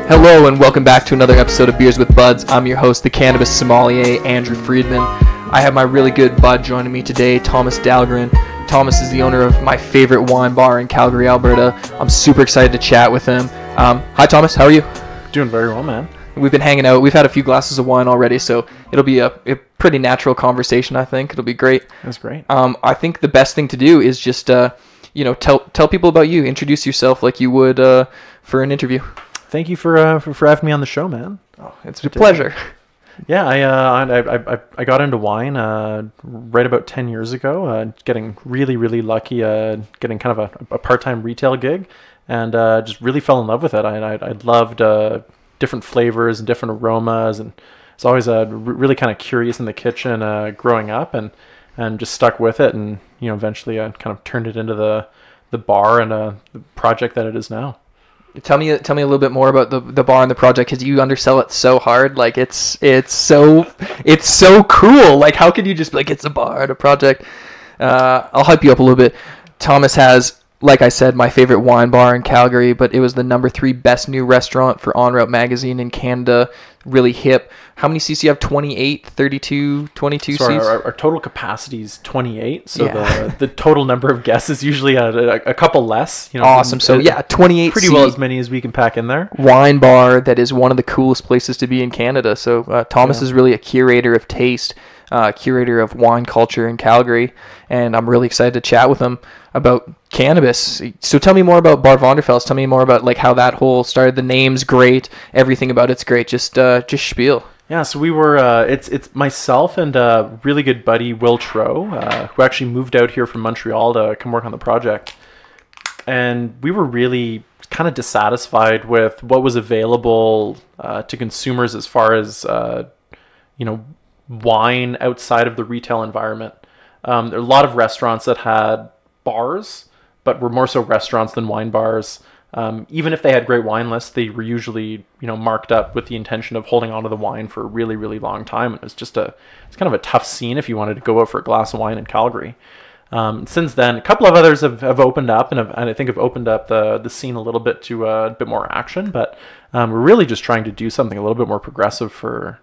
Hello and welcome back to another episode of Beers with Buds. I'm your host, the cannabis sommelier, Andrew Friedman. I have my really good bud joining me today, Thomas Dahlgren. Thomas is the owner of my favorite wine bar in Calgary, Alberta. I'm super excited to chat with him. Hi Thomas, how are you? Doing very well, man. We've been hanging out. We've had a few glasses of wine already, so it'll be a pretty natural conversation, I think. It'll be great. That's great. I think the best thing to do is just, tell people about you. Introduce yourself like you would for an interview. Thank you for having me on the show, man. Oh, it's a pleasure. Yeah, I got into wine right about 10 years ago, getting really lucky, getting kind of a part-time retail gig, and just really fell in love with it. I loved different flavors and different aromas, and I was always really kind of curious in the kitchen growing up, and just stuck with it, and eventually I kind of turned it into the bar and the project that it is now. Tell me a little bit more about the bar and the project, because you undersell it so hard. Like it's so cool. Like how could you just be like, it's a bar and a project? I'll hype you up a little bit. Thomas has, like I said, my favorite wine bar in Calgary, but it was the number 3 best new restaurant for En Route magazine in Canada. Really hip. How many seats do you have? 28, 32, 22 so seats? Our total capacity is 28. So yeah. the total number of guests is usually a couple less. Awesome. So yeah, 28 pretty seat well as many as we can pack in there. Wine bar that is one of the coolest places to be in Canada. So Thomas is really a curator of taste, curator of wine culture in Calgary, and I'm really excited to chat with him about cannabis. So tell me more about Bar Vonderfels. Tell me more about like how that whole started. The name's great. Everything about it's great. Just spiel. Yeah, so we were, it's myself and a really good buddy, Will Tro, who actually moved out here from Montreal to come work on the project. And we were really kind of dissatisfied with what was available to consumers as far as, wine outside of the retail environment. There are a lot of restaurants that had bars, but were more so restaurants than wine bars. Even if they had great wine lists, they were usually, marked up with the intention of holding onto the wine for a really, really long time. And it's kind of a tough scene if you wanted to go out for a glass of wine in Calgary. Since then, a couple of others have opened up, and I think have opened up the scene a little bit to a bit more action. But we're really just trying to do something a little bit more progressive for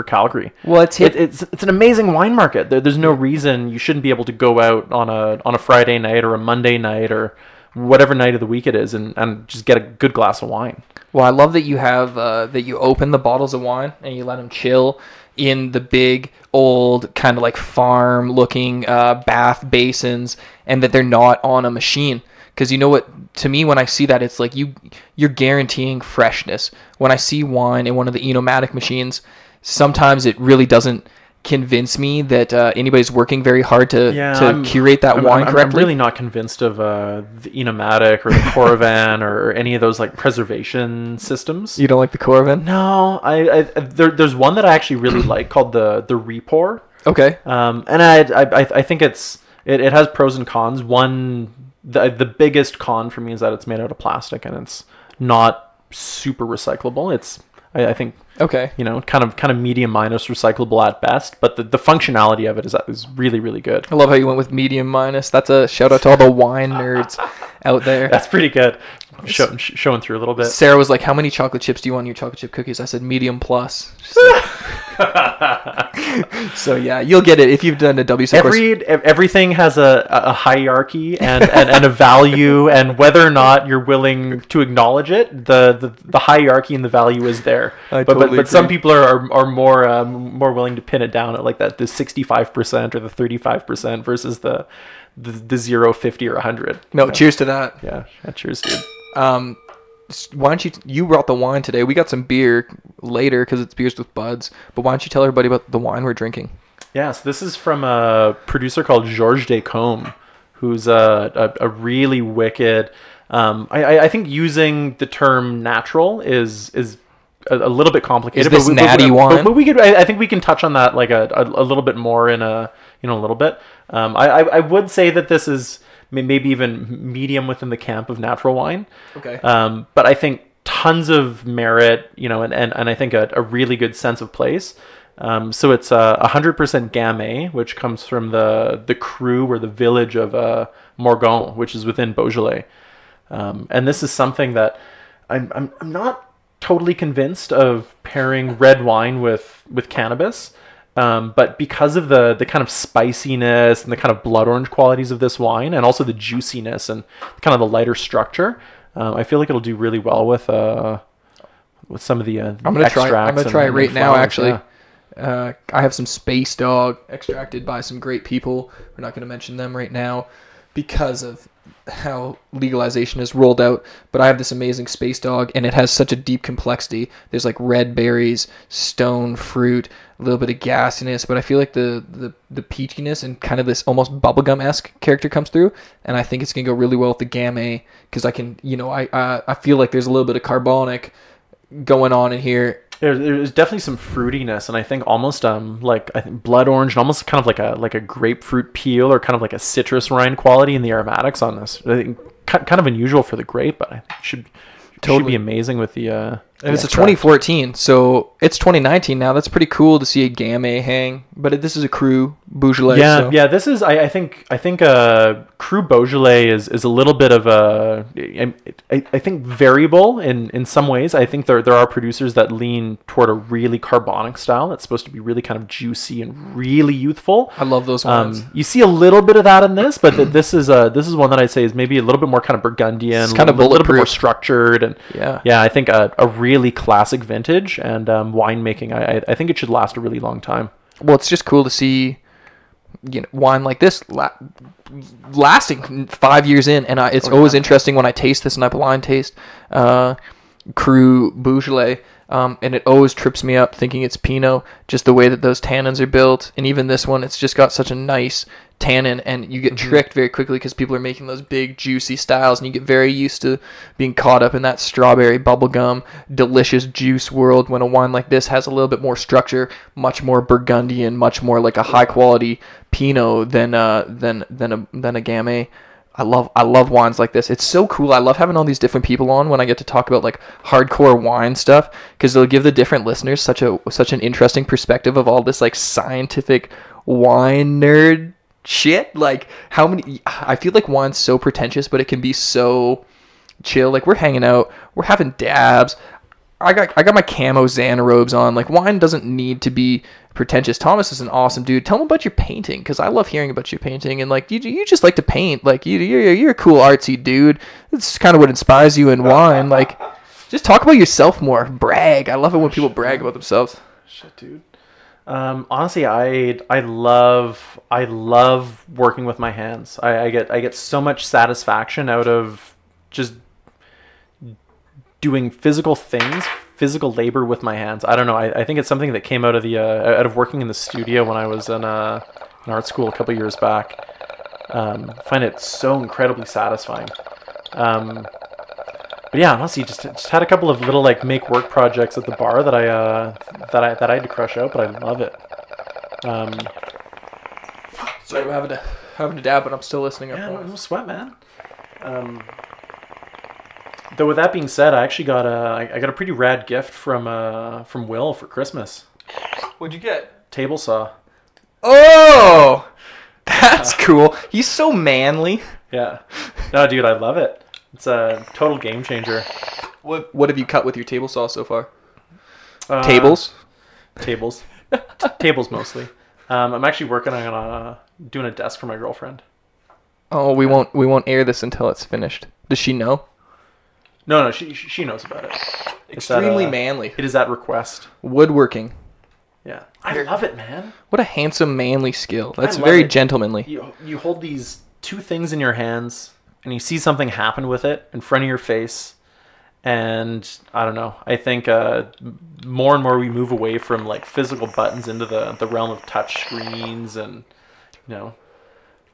Calgary. Well, it's an amazing wine market. There's no reason you shouldn't be able to go out on a Friday night or a Monday night or whatever night of the week it is, and just get a good glass of wine. Well, I love that you have that you open the bottles of wine and you let them chill in the big old kind of like farm looking bath basins, and that they're not on a machine. Because you know what, to me, when I see that, it's like you're guaranteeing freshness. When I see wine in one of the Enomatic machines, sometimes it really doesn't convince me that anybody's working very hard to curate that wine correctly. I'm really not convinced of the Enomatic or the Coravan or any of those like preservation systems. You don't like the Coravan? No, there's one that I actually really like called the Repour. Okay. And I think it has pros and cons. The biggest con for me is that it's made out of plastic and it's not super recyclable. It's, I think, okay, kind of medium minus recyclable at best, but the functionality of it is really, really good. I love how you went with medium minus. That's a shout out to all the wine nerds out there. That's pretty good. Showing through a little bit. Sarah was like, how many chocolate chips do you want in your chocolate chip cookies? I said medium plus. So yeah, you'll get it if you've done a everything has a hierarchy and a value, and whether or not you're willing to acknowledge it, the hierarchy and the value is there. But some people are more willing to pin it down at like that the 65% or the 35% versus the 0, 50 or 100. No, cheers to that. Yeah, cheers, dude. Why don't you brought the wine today? We got some beer later because it's Beers with Buds. But why don't you tell everybody about the wine we're drinking? Yeah, so this is from a producer called Georges Descombes, who's a really wicked. I think using the term natural is a little bit complicated. Is this natty wine? But I think we can touch on that like a little bit more in a little bit. I would say that this is maybe even medium within the camp of natural wine. Okay. But I think tons of merit, and I think a really good sense of place. So it's 100% Gamay, which comes from the Cru or the village of Morgon, which is within Beaujolais. And this is something that I'm not totally convinced of pairing red wine with cannabis. But because of the kind of spiciness and the kind of blood orange qualities of this wine, and also the juiciness and kind of the lighter structure, I feel like it'll do really well with some of the I'm gonna try. I'm gonna try it right now. flowers, Actually, yeah. I have some Space Dog extracted by some great people. We're not gonna mention them right now because of how legalization is rolled out, but I have this amazing Space Dog, and it has such a deep complexity. There's like red berries, stone fruit, a little bit of gassiness, but I feel like the peachiness and kind of this almost bubblegum-esque character comes through, and I think it's gonna go really well with the Gamay, because I can, I feel like there's a little bit of carbonic going on in here. There's definitely some fruitiness, and I think almost like I think blood orange and almost kind of like a grapefruit peel, or kind of like a citrus rind quality in the aromatics on this. I think kind of unusual for the grape, but I think it should be amazing with the and it's a 2014, so it's 2019 now. That's pretty cool to see a Gamay hang, but this is a Cru Beaujolais. Yeah. This is I think Cru Beaujolais is a little bit of a I think variable in some ways. I think there are producers that lean toward a really carbonic style that's supposed to be really kind of juicy and really youthful. I love those ones. You see a little bit of that in this, but this is one that I'd say is maybe a little bit more kind of Burgundian, it's kind of a little bit more structured, and yeah, I think a really classic vintage, and winemaking. I think it should last a really long time. Well, it's just cool to see, wine like this lasting 5 years in, and it's always interesting when I taste this, and I blind taste Cru Beaujolais, and it always trips me up thinking it's Pinot, just the way that those tannins are built, and even this one, it's just got such a nice tannin, and you get tricked very quickly because people are making those big juicy styles, and you get very used to being caught up in that strawberry bubblegum delicious juice world, when a wine like this has a little bit more structure, much more Burgundian, much more like a high quality Pinot than a Gamay. I love wines like this. It's so cool. I love having all these different people on when I get to talk about like hardcore wine stuff, because they'll give the different listeners such an interesting perspective of all this like scientific wine nerd shit. Like I feel like wine's so pretentious, but it can be so chill. Like we're hanging out, we're having dabs. I got my camo Xana robes on. Like wine doesn't need to be pretentious. Thomas is an awesome dude. Tell him about your painting, because I love hearing about your painting, and like you just like to paint. Like you're a cool artsy dude. It's kind of what inspires you in wine. Like just talk about yourself more. Brag. I love it when people brag about themselves. Shit, dude. Honestly, I love working with my hands. I get so much satisfaction out of just doing physical things, physical labor with my hands. I don't know. I think it's something that came out of out of working in the studio when I was in art school a couple years back. I find it so incredibly satisfying. But yeah, honestly, just had a couple of little like make work projects at the bar that I had to crush out, but I love it. Sorry, I'm having to dab, but I'm still listening. Yeah, no sweat, man. Though with that being said, I actually got a pretty rad gift from Will for Christmas. What'd you get? Table saw. Oh, that's cool. He's so manly. Yeah. No, dude, I love it. It's a total game changer. What have you cut with your table saw so far? Tables? Tables. Tables mostly. I'm actually working on doing a desk for my girlfriend. Oh, we won't air this until it's finished. Does she know? No, she knows about it. Extremely manly. It is at request. Woodworking. Yeah. I love it, man. What a handsome, manly skill. That's very gentlemanly. You hold these two things in your hands, and you see something happen with it in front of your face. And I don't know. I think more and more we move away from like physical buttons into the realm of touch screens and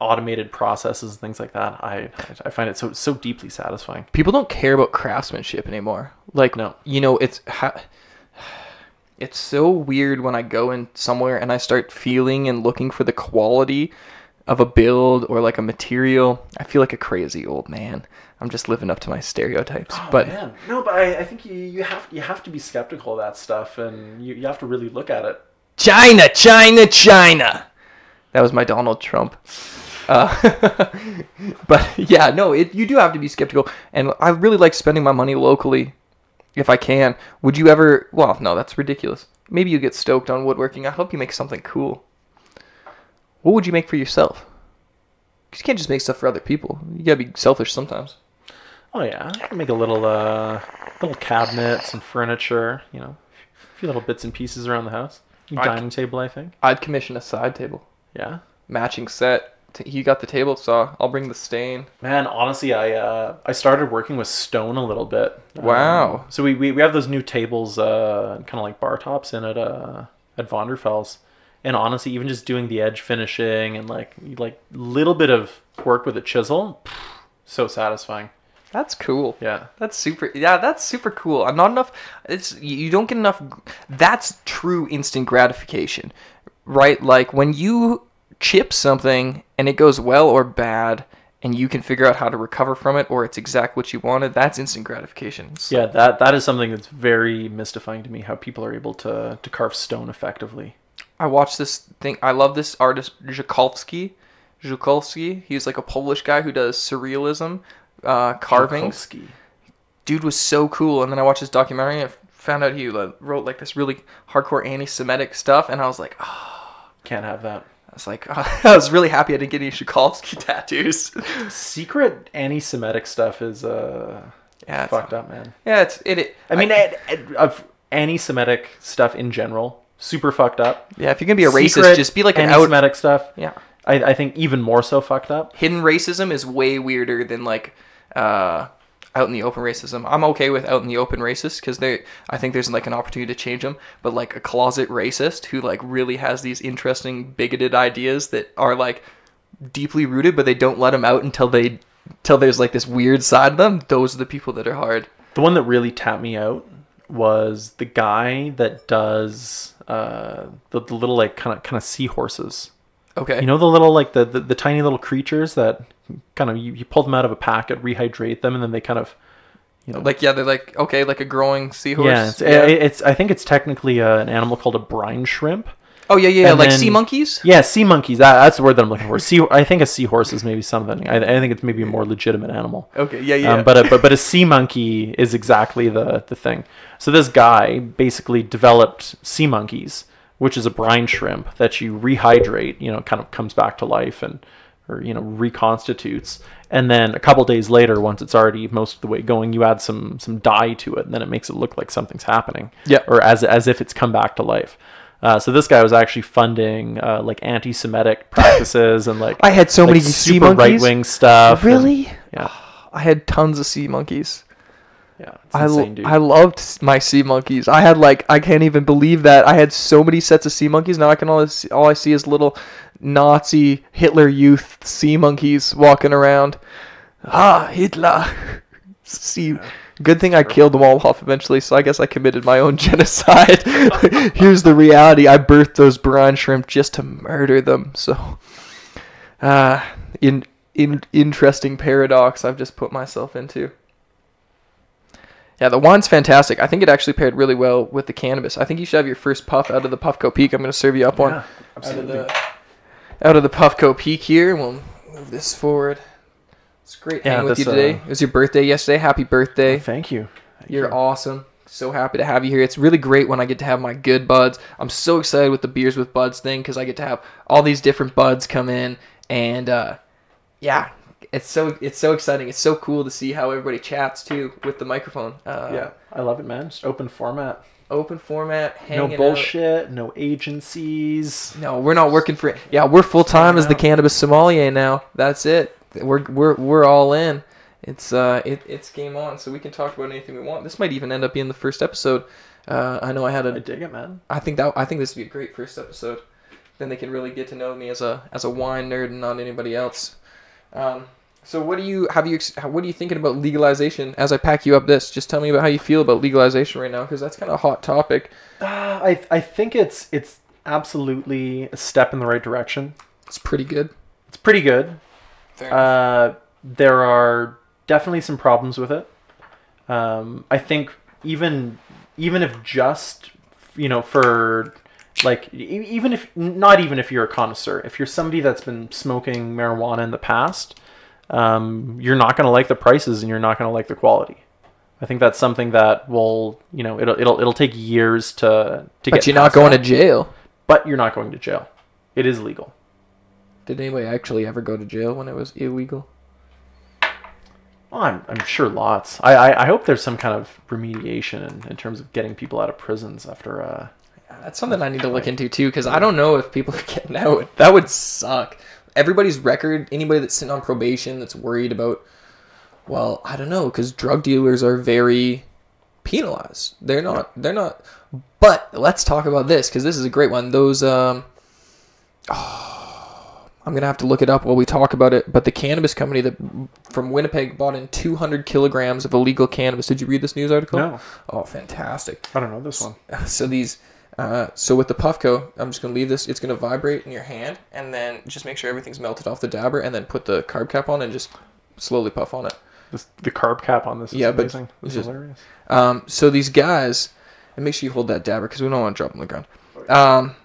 automated processes and things like that. I find it so deeply satisfying. People don't care about craftsmanship anymore. Like no, it's so weird when I go in somewhere and I start feeling and looking for the quality of a build or like a material. I feel like a crazy old man. I'm just living up to my stereotypes. Man. No, but I think you have to be skeptical of that stuff, and you have to really look at it. China. That was my Donald Trump. But yeah, no, you do have to be skeptical, and I really like spending my money locally if I can. Would you ever? Well, no, that's ridiculous. Maybe you get stoked on woodworking. I hope you make something cool. What would you make for yourself? 'Cause you can't just make stuff for other people. You gotta be selfish sometimes. Oh yeah, I can make a little cabinet, some furniture, you know, a few little bits and pieces around the house. Dining table, I think. I'd commission a side table. Yeah. Matching set. You got the table saw. I'll bring the stain. Man, honestly, I started working with stone a little bit. Wow. So we have those new tables, kind of like bar tops in at Vonderfels. And honestly, even just doing the edge finishing and like little bit of work with a chisel, so satisfying. That's cool. Yeah. That's super cool. Not enough. You don't get enough. That's true instant gratification, right? Like when you chip something and it goes well or bad, and you can figure out how to recover from it, or it's exactly what you wanted. That's instant gratification. So, yeah, that is something that's very mystifying to me. How people are able to carve stone effectively. I watched this thing. I love this artist Żukalski. He's like a Polish guy who does surrealism. Carvings. Żukalski. Dude was so cool, and then I watched his documentary and I found out he wrote like this really hardcore anti-Semitic stuff, and I was like, oh. Can't have that. I was like, I was really happy I didn't get any Żukalski tattoos. Secret anti-Semitic stuff is fucked up, man. Yeah, I mean, of anti-Semitic stuff in general, super fucked up. Yeah, if you're gonna be a Secret racist, just be like an anti-Semitic stuff. Yeah. I think even more so fucked up. Hidden racism is way weirder than like out in the open racism. I'm okay with out in the open racist because I think there's like an opportunity to change them. But like a closet racist who like really has these interesting bigoted ideas that are like deeply rooted, but they don't let them out until there's like this weird side of them. Those are the people that are hard. The one that really tapped me out was the guy that does the little like kind of seahorses. Okay. You know the little like the tiny little creatures that kind of you pull them out of a packet, rehydrate them, and then they kind of, you know, like, yeah, they're like, okay, like a growing seahorse. Yeah, it's I think it's technically an animal called a brine shrimp. Oh yeah, And like then, sea monkeys. Yeah, sea monkeys. That's the word that I'm looking for. I think a seahorse is maybe something. I think it's maybe a more legitimate animal. Okay, yeah. But a sea monkey is exactly the thing. So this guy basically developed sea monkeys, which is a brine shrimp that you rehydrate, you know, kind of comes back to life or you know, reconstitutes. And then a couple days later, once it's already most of the way going, you add some dye to it, and then it makes it look like something's happening. Yeah. Or as if it's come back to life. So this guy was actually funding like anti-Semitic practices and like I had so many sea super monkeys. right-wing stuff. Really? Yeah. I had tons of sea monkeys. Yeah, it's insane, dude. I loved my sea monkeys. I had I can't even believe that I had so many sets of sea monkeys. Now all I see is little Nazi Hitler youth sea monkeys walking around. Ah, Hitler. See, good thing I killed them all off eventually. So I guess I committed my own genocide. Here's the reality: I birthed those brine shrimp just to murder them. So, interesting paradox I've just put myself into. Yeah, the wine's fantastic. I think it actually paired really well with the cannabis. I think you should have your first puff out of the Puffco Peak. I'm going to serve you up one. Absolutely. Out of the Puffco Peak here. We'll move this forward. It's great hanging with you today. It was your birthday yesterday. Happy birthday. Oh, thank you. You're awesome. So happy to have you here. It's really great when I get to have my good buds. I'm so excited with the Beers with Buds thing because I get to have all these different buds come in. And, yeah. It's so exciting. It's so cool to see how everybody chats too with the microphone. Yeah, I love it, man. Just open format. Open format. Hanging no bullshit. Out. No agencies. No, we're not working for it. Yeah, we're full time as the cannabis sommelier now. That's it. We're all in. It's game on. So we can talk about anything we want. This might even end up being the first episode. I know I dig it, man. I think this would be a great first episode. Then they can really get to know me as a wine nerd and not anybody else. So what are you thinking about legalization as I pack you up this? Just tell me about how you feel about legalization right now, because that's kind of a hot topic. I think it's absolutely a step in the right direction. It's pretty good. Fair enough. There are definitely some problems with it. I think even if just, you know, for like, even if you're a connoisseur, if you're somebody that's been smoking marijuana in the past, you're not going to like the prices and you're not going to like the quality. I think that's something that will, it'll take years to get. But you're not going to jail. But you're not going to jail. It is legal. Did anybody actually ever go to jail when it was illegal? Well, I'm sure lots. I hope there's some kind of remediation in terms of getting people out of prisons after. That's something I need to look into too, because I don't know if people are getting out. That would suck. Everybody's record, anybody that's sitting on probation that's worried about, well, I don't know, because drug dealers are very penalized. They're not. But let's talk about this, because this is a great one. Those, I'm going to have to look it up while we talk about it, but the cannabis company that from Winnipeg bought in 200 kilograms of illegal cannabis. Did you read this news article? No. Oh, fantastic. I don't know this one. So these... so with the Puffco, I'm just going to leave this. It's going to vibrate in your hand, and then just make sure everything's melted off the dabber, and then put the carb cap on and just slowly puff on it. The carb cap on this is amazing. This is hilarious. So these guys, and make sure you hold that dabber because we don't want to drop them on the ground.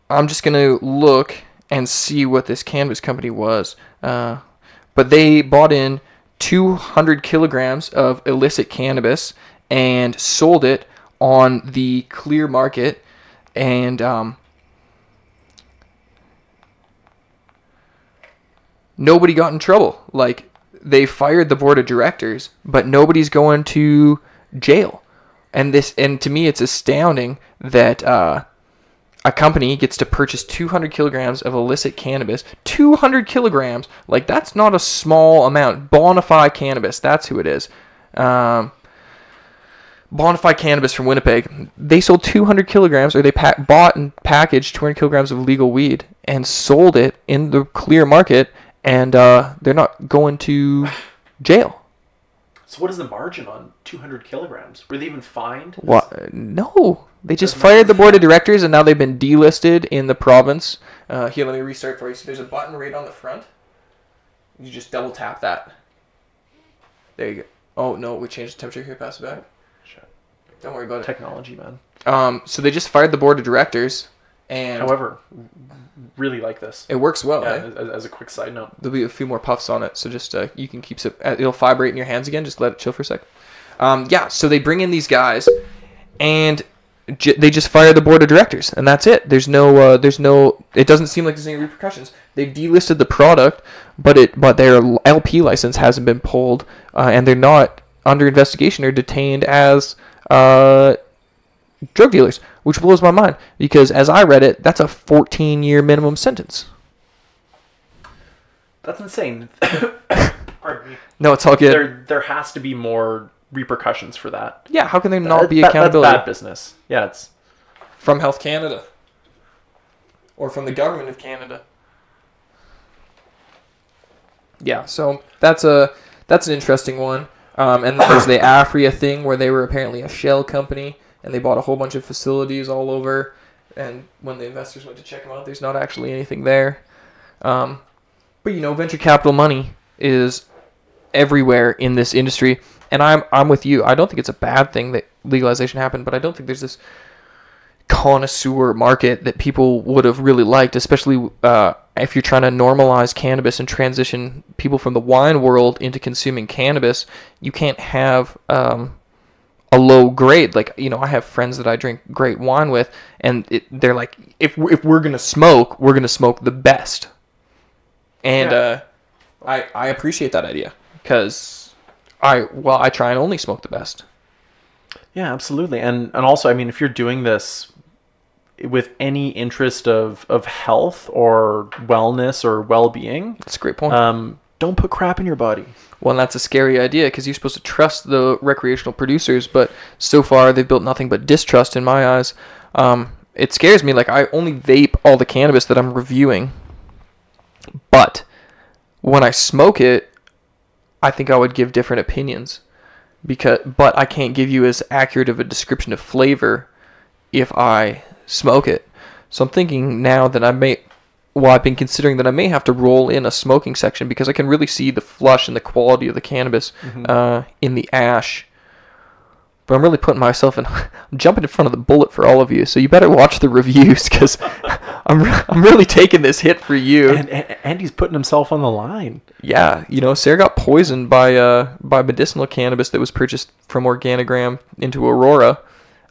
I'm just going to look and see what this cannabis company was. But they bought in 200 kilograms of illicit cannabis and sold it on the clear market, and nobody got in trouble. Like, they fired the board of directors, but nobody's going to jail. And to me, it's astounding that a company gets to purchase 200 kilograms of illicit cannabis. 200 kilograms, like, that's not a small amount. Bonafide Cannabis, that's who it is. Bonafide Cannabis from Winnipeg. They sold 200 kilograms, or they bought and packaged 200 kilograms of legal weed and sold it in the clear market, and they're not going to jail. So what is the margin on 200 kilograms? Were they even fined? What? No. They just fired the board of directors, and now they've been delisted in the province. Here, let me restart for you. So there's a button right on the front. You just double tap that. There you go. Oh, no, we changed the temperature here. Pass it back. Don't worry about it. Technology, man. So they just fired the board of directors, and however, really like this. It works well. Yeah, as a quick side note, there'll be a few more puffs on it, so just you can keep it. It'll vibrate in your hands again. Just let it chill for a sec. So they bring in these guys, and they just fire the board of directors, and that's it. There's no. It doesn't seem like there's any repercussions. They've delisted the product, but their LP license hasn't been pulled, and they're not under investigation or detained as drug dealers, which blows my mind because as I read it, that's a 14-year minimum sentence. That's insane. Pardon me. No, it's all good. There has to be more repercussions for that. Yeah, how can there not be accountability? That's bad business. Yeah, it's from Health Canada or from the government of Canada. Yeah, so that's an interesting one. And there's the Afria thing where they were apparently a shell company and they bought a whole bunch of facilities all over. And when the investors went to check them out, there's not actually anything there. But venture capital money is everywhere in this industry. And I'm with you. I don't think it's a bad thing that legalization happened, but I don't think there's this connoisseur market that people would have really liked, especially if you're trying to normalize cannabis and transition people from the wine world into consuming cannabis. You can't have a low grade. Like, I have friends that I drink great wine with, and they're like, if we're gonna smoke the best. And I appreciate that idea because I try and only smoke the best. Yeah, absolutely. And also, I mean, if you're doing this with any interest of health or wellness or well-being, that's a great point. Don't put crap in your body. Well, and that's a scary idea because you're supposed to trust the recreational producers, but so far they've built nothing but distrust in my eyes. It scares me. Like, I only vape all the cannabis that I'm reviewing, but when I smoke it, I think I would give different opinions. But I can't give you as accurate of a description of flavor if I smoke it. So I'm thinking now that I've been considering that I may have to roll in a smoking section because I can really see the flush and the quality of the cannabis in the ash. but I'm really putting myself in. I'm jumping in front of the bullet for all of you. So you better watch the reviews because I'm really taking this hit for you. And he's putting himself on the line. Yeah, Sarah got poisoned by medicinal cannabis that was purchased from Organigram into Aurora.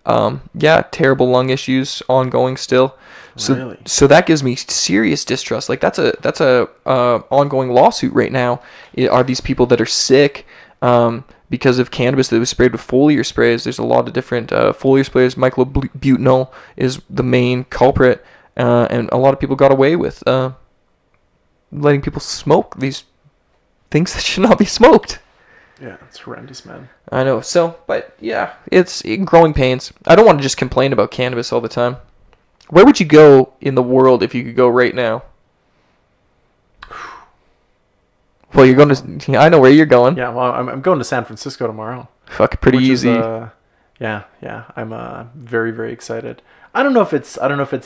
Yeah, terrible lung issues ongoing still. So, Really? So that gives me serious distrust. Like that's a ongoing lawsuit right now. Are these people that are sick because of cannabis that was sprayed with foliar sprays? There's a lot of different foliar sprays. Myclobutanol is the main culprit, and a lot of people got away with letting people smoke these things that should not be smoked. Yeah, it's horrendous, man. I know. So, but yeah, it's growing pains. I don't want to just complain about cannabis all the time. Where would you go in the world if you could go right now? Well, you're going to... I know where you're going. Yeah, well, I'm going to San Francisco tomorrow. Fuck, pretty easy. Yeah. I'm very, very excited. I don't know if it's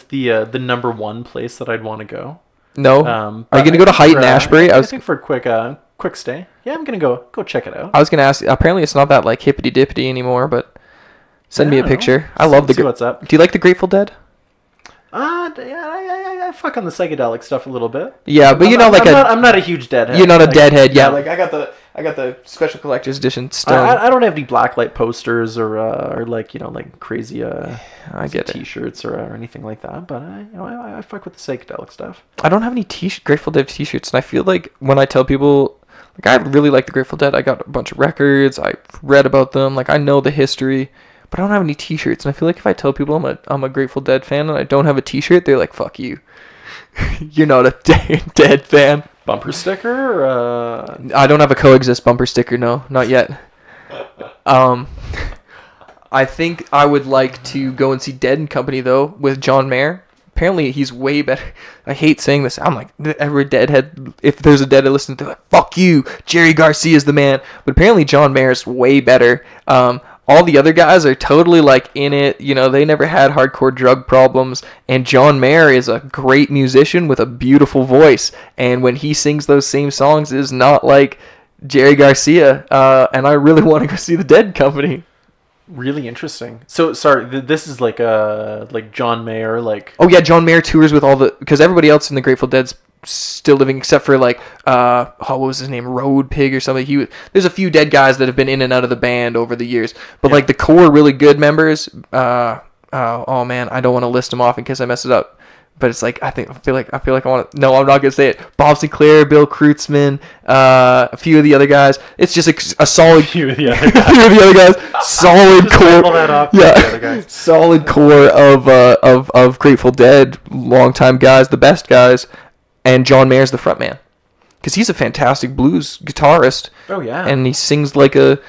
the number one place that I'd want to go. No. Are you going to go to Height and Ashbury? I think for a quick stay. Yeah, I'm going to go check it out. I was going to ask. Apparently, it's not that like hippity dippity anymore. But send me a picture. I love see what's up. Do you like the Grateful Dead? I fuck on the psychedelic stuff a little bit. Yeah, but I'm not a huge Deadhead. You're not a Deadhead, yeah. Like I got the special collector's edition stone. I don't have any blacklight posters or like crazy I get T-shirts or anything like that. But I fuck with the psychedelic stuff. I don't have any Grateful Dead T-shirts, and I feel like when I tell people, like, I really like the Grateful Dead, I got a bunch of records, I read about them, like I know the history. But I don't have any T-shirts, and I feel like if I tell people I'm a Grateful Dead fan and I don't have a T-shirt, they're like, "Fuck you, you're not a Dead fan." Bumper sticker? I don't have a Coexist bumper sticker. No, not yet. I think I would like to go and see Dead and Company though with John Mayer. Apparently he's way better. I hate saying this. I'm like, every Deadhead, if there's a Deadhead listening to it, fuck you, Jerry Garcia's the man. But apparently John Mayer's way better. All the other guys are totally like in it. They never had hardcore drug problems. And John Mayer is a great musician with a beautiful voice. And when he sings those same songs, it is not like Jerry Garcia. And I really want to go see the Dead Company. Really interesting. So sorry, this is like John Mayer, like. Oh yeah, John Mayer tours with because everybody else in the Grateful Dead's still living except for like what was his name, Road Pig or something. There's a few Dead guys that have been in and out of the band over the years, but like the core really good members, oh man, I don't want to list them off in case I mess it up, but it's like I feel like I want to. No, I'm not gonna say it. Bob Sinclair, Bill Kreutzmann, a few of the other guys. It's just a solid few of the other guys. few of the other guys. Solid core. Solid core of Grateful Dead, longtime guys, the best guys. And John Mayer's the front man, because he's a fantastic blues guitarist. Oh yeah, and he sings like a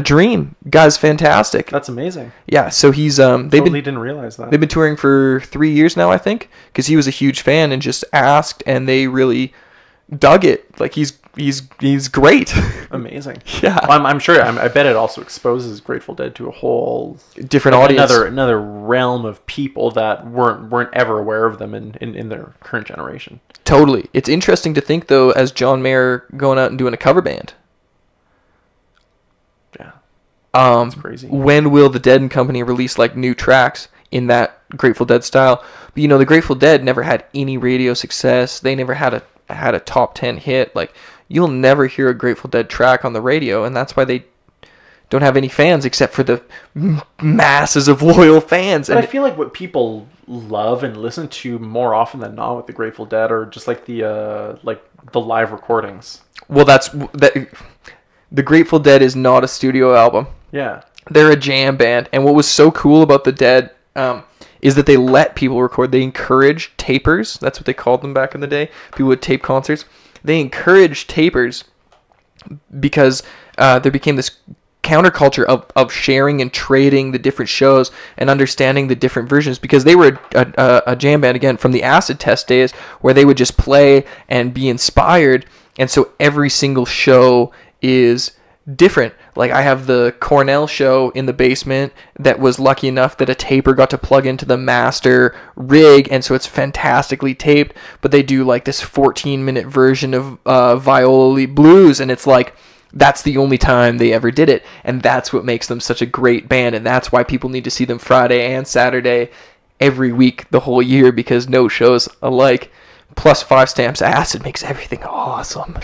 dream. Guy's fantastic. That's amazing. Yeah, so he's didn't realize that. They've been touring for 3 years now, I think, because he was a huge fan and just asked, and they really dug it. Like he's great. Amazing. Yeah. Well, I'm sure. I bet it also exposes Grateful Dead to a whole different audience, another realm of people that weren't ever aware of them in their current generation. Totally. It's interesting to think though, as John Mayer going out and doing a cover band. Yeah. That's crazy. When will the Dead and Company release like new tracks in that Grateful Dead style? But the Grateful Dead never had any radio success. They never had a top 10 hit. Like, you'll never hear a Grateful Dead track on the radio, and that's why they don't have any fans except for the masses of loyal fans. But I feel like what people love and listen to more often than not with the Grateful Dead are just like the live recordings. Well, the Grateful Dead is not a studio album. Yeah. They're a jam band, and what was so cool about the Dead is that they let people record. They encourage tapers. That's what they called them back in the day. People would tape concerts. They encouraged tapers because there became this counterculture of sharing and trading the different shows and understanding the different versions, because they were a jam band, again, from the acid test days, where they would just play and be inspired. And so every single show is different. Like, I have the Cornell show in the basement that was lucky enough that a taper got to plug into the master rig, and so it's fantastically taped, but they do like this 14-minute version of Viola Blues, and it's like That's the only time they ever did it, and that's what makes them such a great band, and that's why people need to see them Friday and Saturday every week the whole year, because no shows alike plus 5 stamps acid makes everything awesome.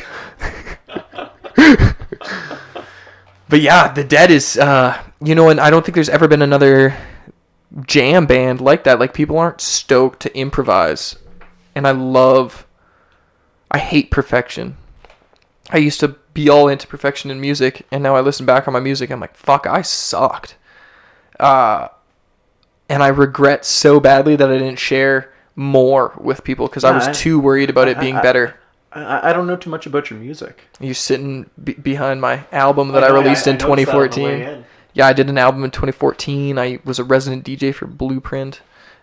But yeah, the Dead is and I don't think there's ever been another jam band like that. Like, people aren't stoked to improvise, and I hate perfection. I used to be all into perfection in music, and now I listen back on my music, I'm like, fuck, I sucked. And I regret so badly that I didn't share more with people, because I was too worried about it being better. I don't know too much about your music. You sitting behind my album that I released in 2014. Yeah, I did an album in 2014. I was a resident DJ for Blueprint.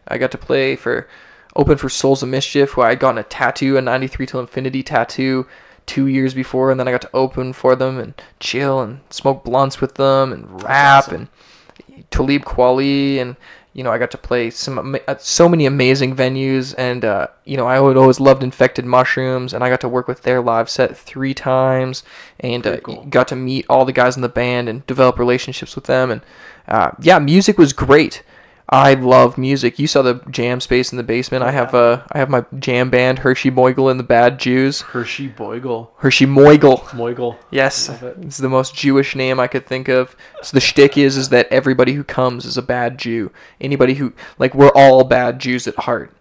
I got to open for Souls of Mischief, where I got a tattoo, a 93 Till Infinity tattoo 2 years before, and then I got to open for them and chill and smoke blunts with them and rap and Talib Kweli, and I got to play so many amazing venues, and I would always loved Infected Mushrooms, and I got to work with their live set 3 times, and cool. Got to meet all the guys in the band and develop relationships with them, and music was great. I love music. You saw the jam space in the basement. I have my jam band, Hershey Moigel and the Bad Jews. Hershey Moigel. Moigel. Yes, it's the most Jewish name I could think of. So the shtick is that everybody who comes is a bad Jew. Anybody who, we're all bad Jews at heart.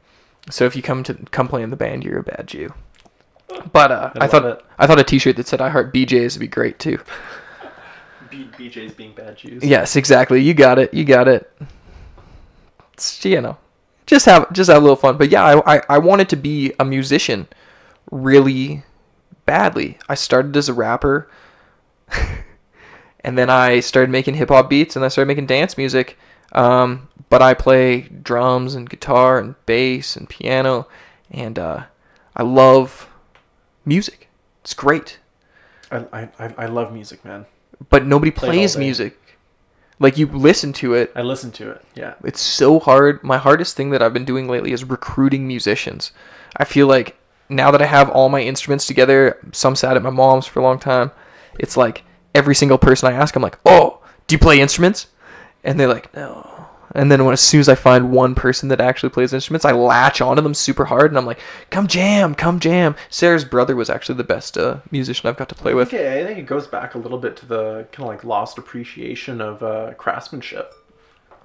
So if you come play in the band, you're a bad Jew. But I thought a T-shirt that said "I heart BJs" would be great too. BJs being bad Jews. Yes, exactly. You got it. Just have a little fun. But yeah, I wanted to be a musician really badly. I started as a rapper, and then I started making hip hop beats, and I started making dance music. But I play drums and guitar and bass and piano, and I love music. It's great. I love music, man. But nobody plays music. You listen to it. I listen to it, yeah. It's so hard. My hardest thing that I've been doing lately is recruiting musicians. I feel like now that I have all my instruments together, some sat at my mom's for a long time, it's like every single person I ask, I'm like, oh, do you play instruments? And they're like, no. And then as soon as I find one person that actually plays instruments, I latch onto them super hard, and I'm like, come jam. Sarah's brother was actually the best musician I've got to play with. I think it goes back a little bit to the kind of lost appreciation of craftsmanship.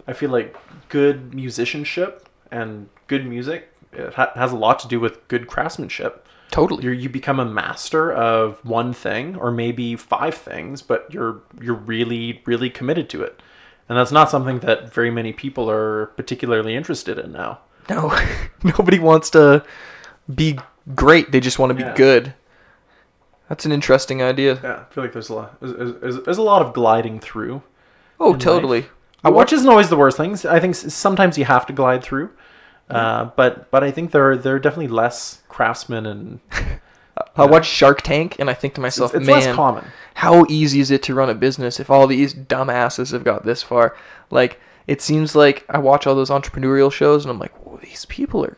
I feel like good musicianship and good music, it has a lot to do with good craftsmanship. Totally. You become a master of one thing, or maybe 5 things, but you're really, really committed to it. And that's not something that very many people are particularly interested in now. No, nobody wants to be great. They just want to be good. That's an interesting idea. Yeah, I feel like there's a lot of gliding through. Oh, totally. Which isn't always the worst thing. I think sometimes you have to glide through. But I think there are definitely less craftsmen and... I watch Shark Tank, and I think to myself, it's less common. How easy is it to run a business if all these dumbasses have got this far? It seems like I watch all those entrepreneurial shows, and I'm like, whoa, these people are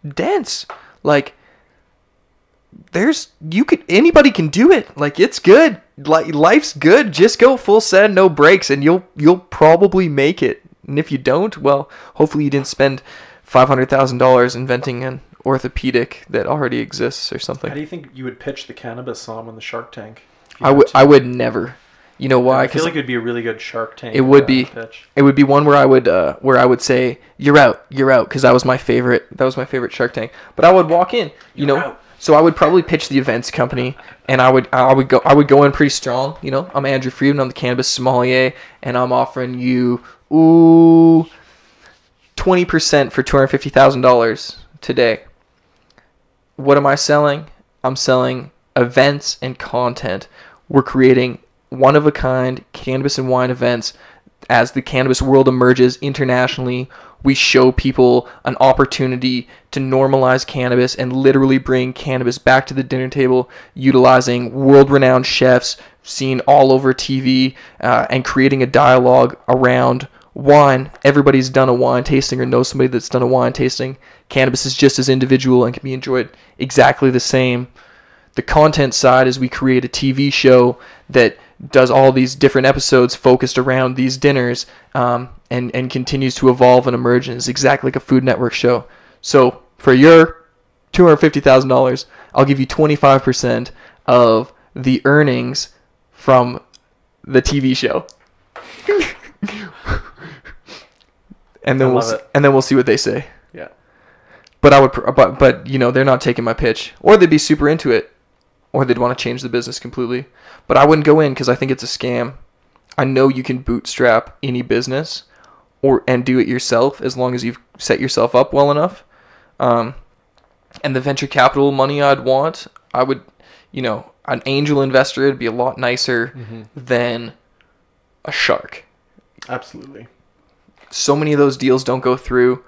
dense. Anybody can do it. It's good. Life's good. Just go full send, no breaks, and you'll probably make it. And if you don't, well, hopefully you didn't spend $500,000 inventing an orthopedic that already exists or something. How do you think you would pitch the cannabis song on the Shark Tank? I would never. You know why? I feel like it would be a really good Shark Tank. It would be. Pitch. It would be one where I would say you're out, because that was my favorite. That was my favorite Shark Tank. But I would walk in, out. So I would probably pitch the events company, and I would go in pretty strong. I'm Andrew Friedman. I'm the cannabis sommelier, and I'm offering you 20% for $250,000 today. What am I selling? I'm selling events and content. We're creating one-of-a-kind cannabis and wine events. As the cannabis world emerges internationally, we show people an opportunity to normalize cannabis and literally bring cannabis back to the dinner table, utilizing world-renowned chefs seen all over TV, and creating a dialogue around wine. Everybody's done a wine tasting or knows somebody that's done a wine tasting. Cannabis is just as individual and can be enjoyed exactly the same. The content side is we create a TV show that does all these different episodes focused around these dinners, and continues to evolve and emerge, and is exactly like a Food Network show. So for your $250,000, I'll give you 25% of the earnings from the TV show. And then we'll see what they say. Yeah. But you know, they're not taking my pitch, or they'd be super into it, or they'd want to change the business completely. But I wouldn't go in because I think it's a scam. I know you can bootstrap any business and do it yourself as long as you've set yourself up well enough. And the venture capital money I'd want, I would, you know, an angel investor would be a lot nicer than a shark. Absolutely. So many of those deals don't go through,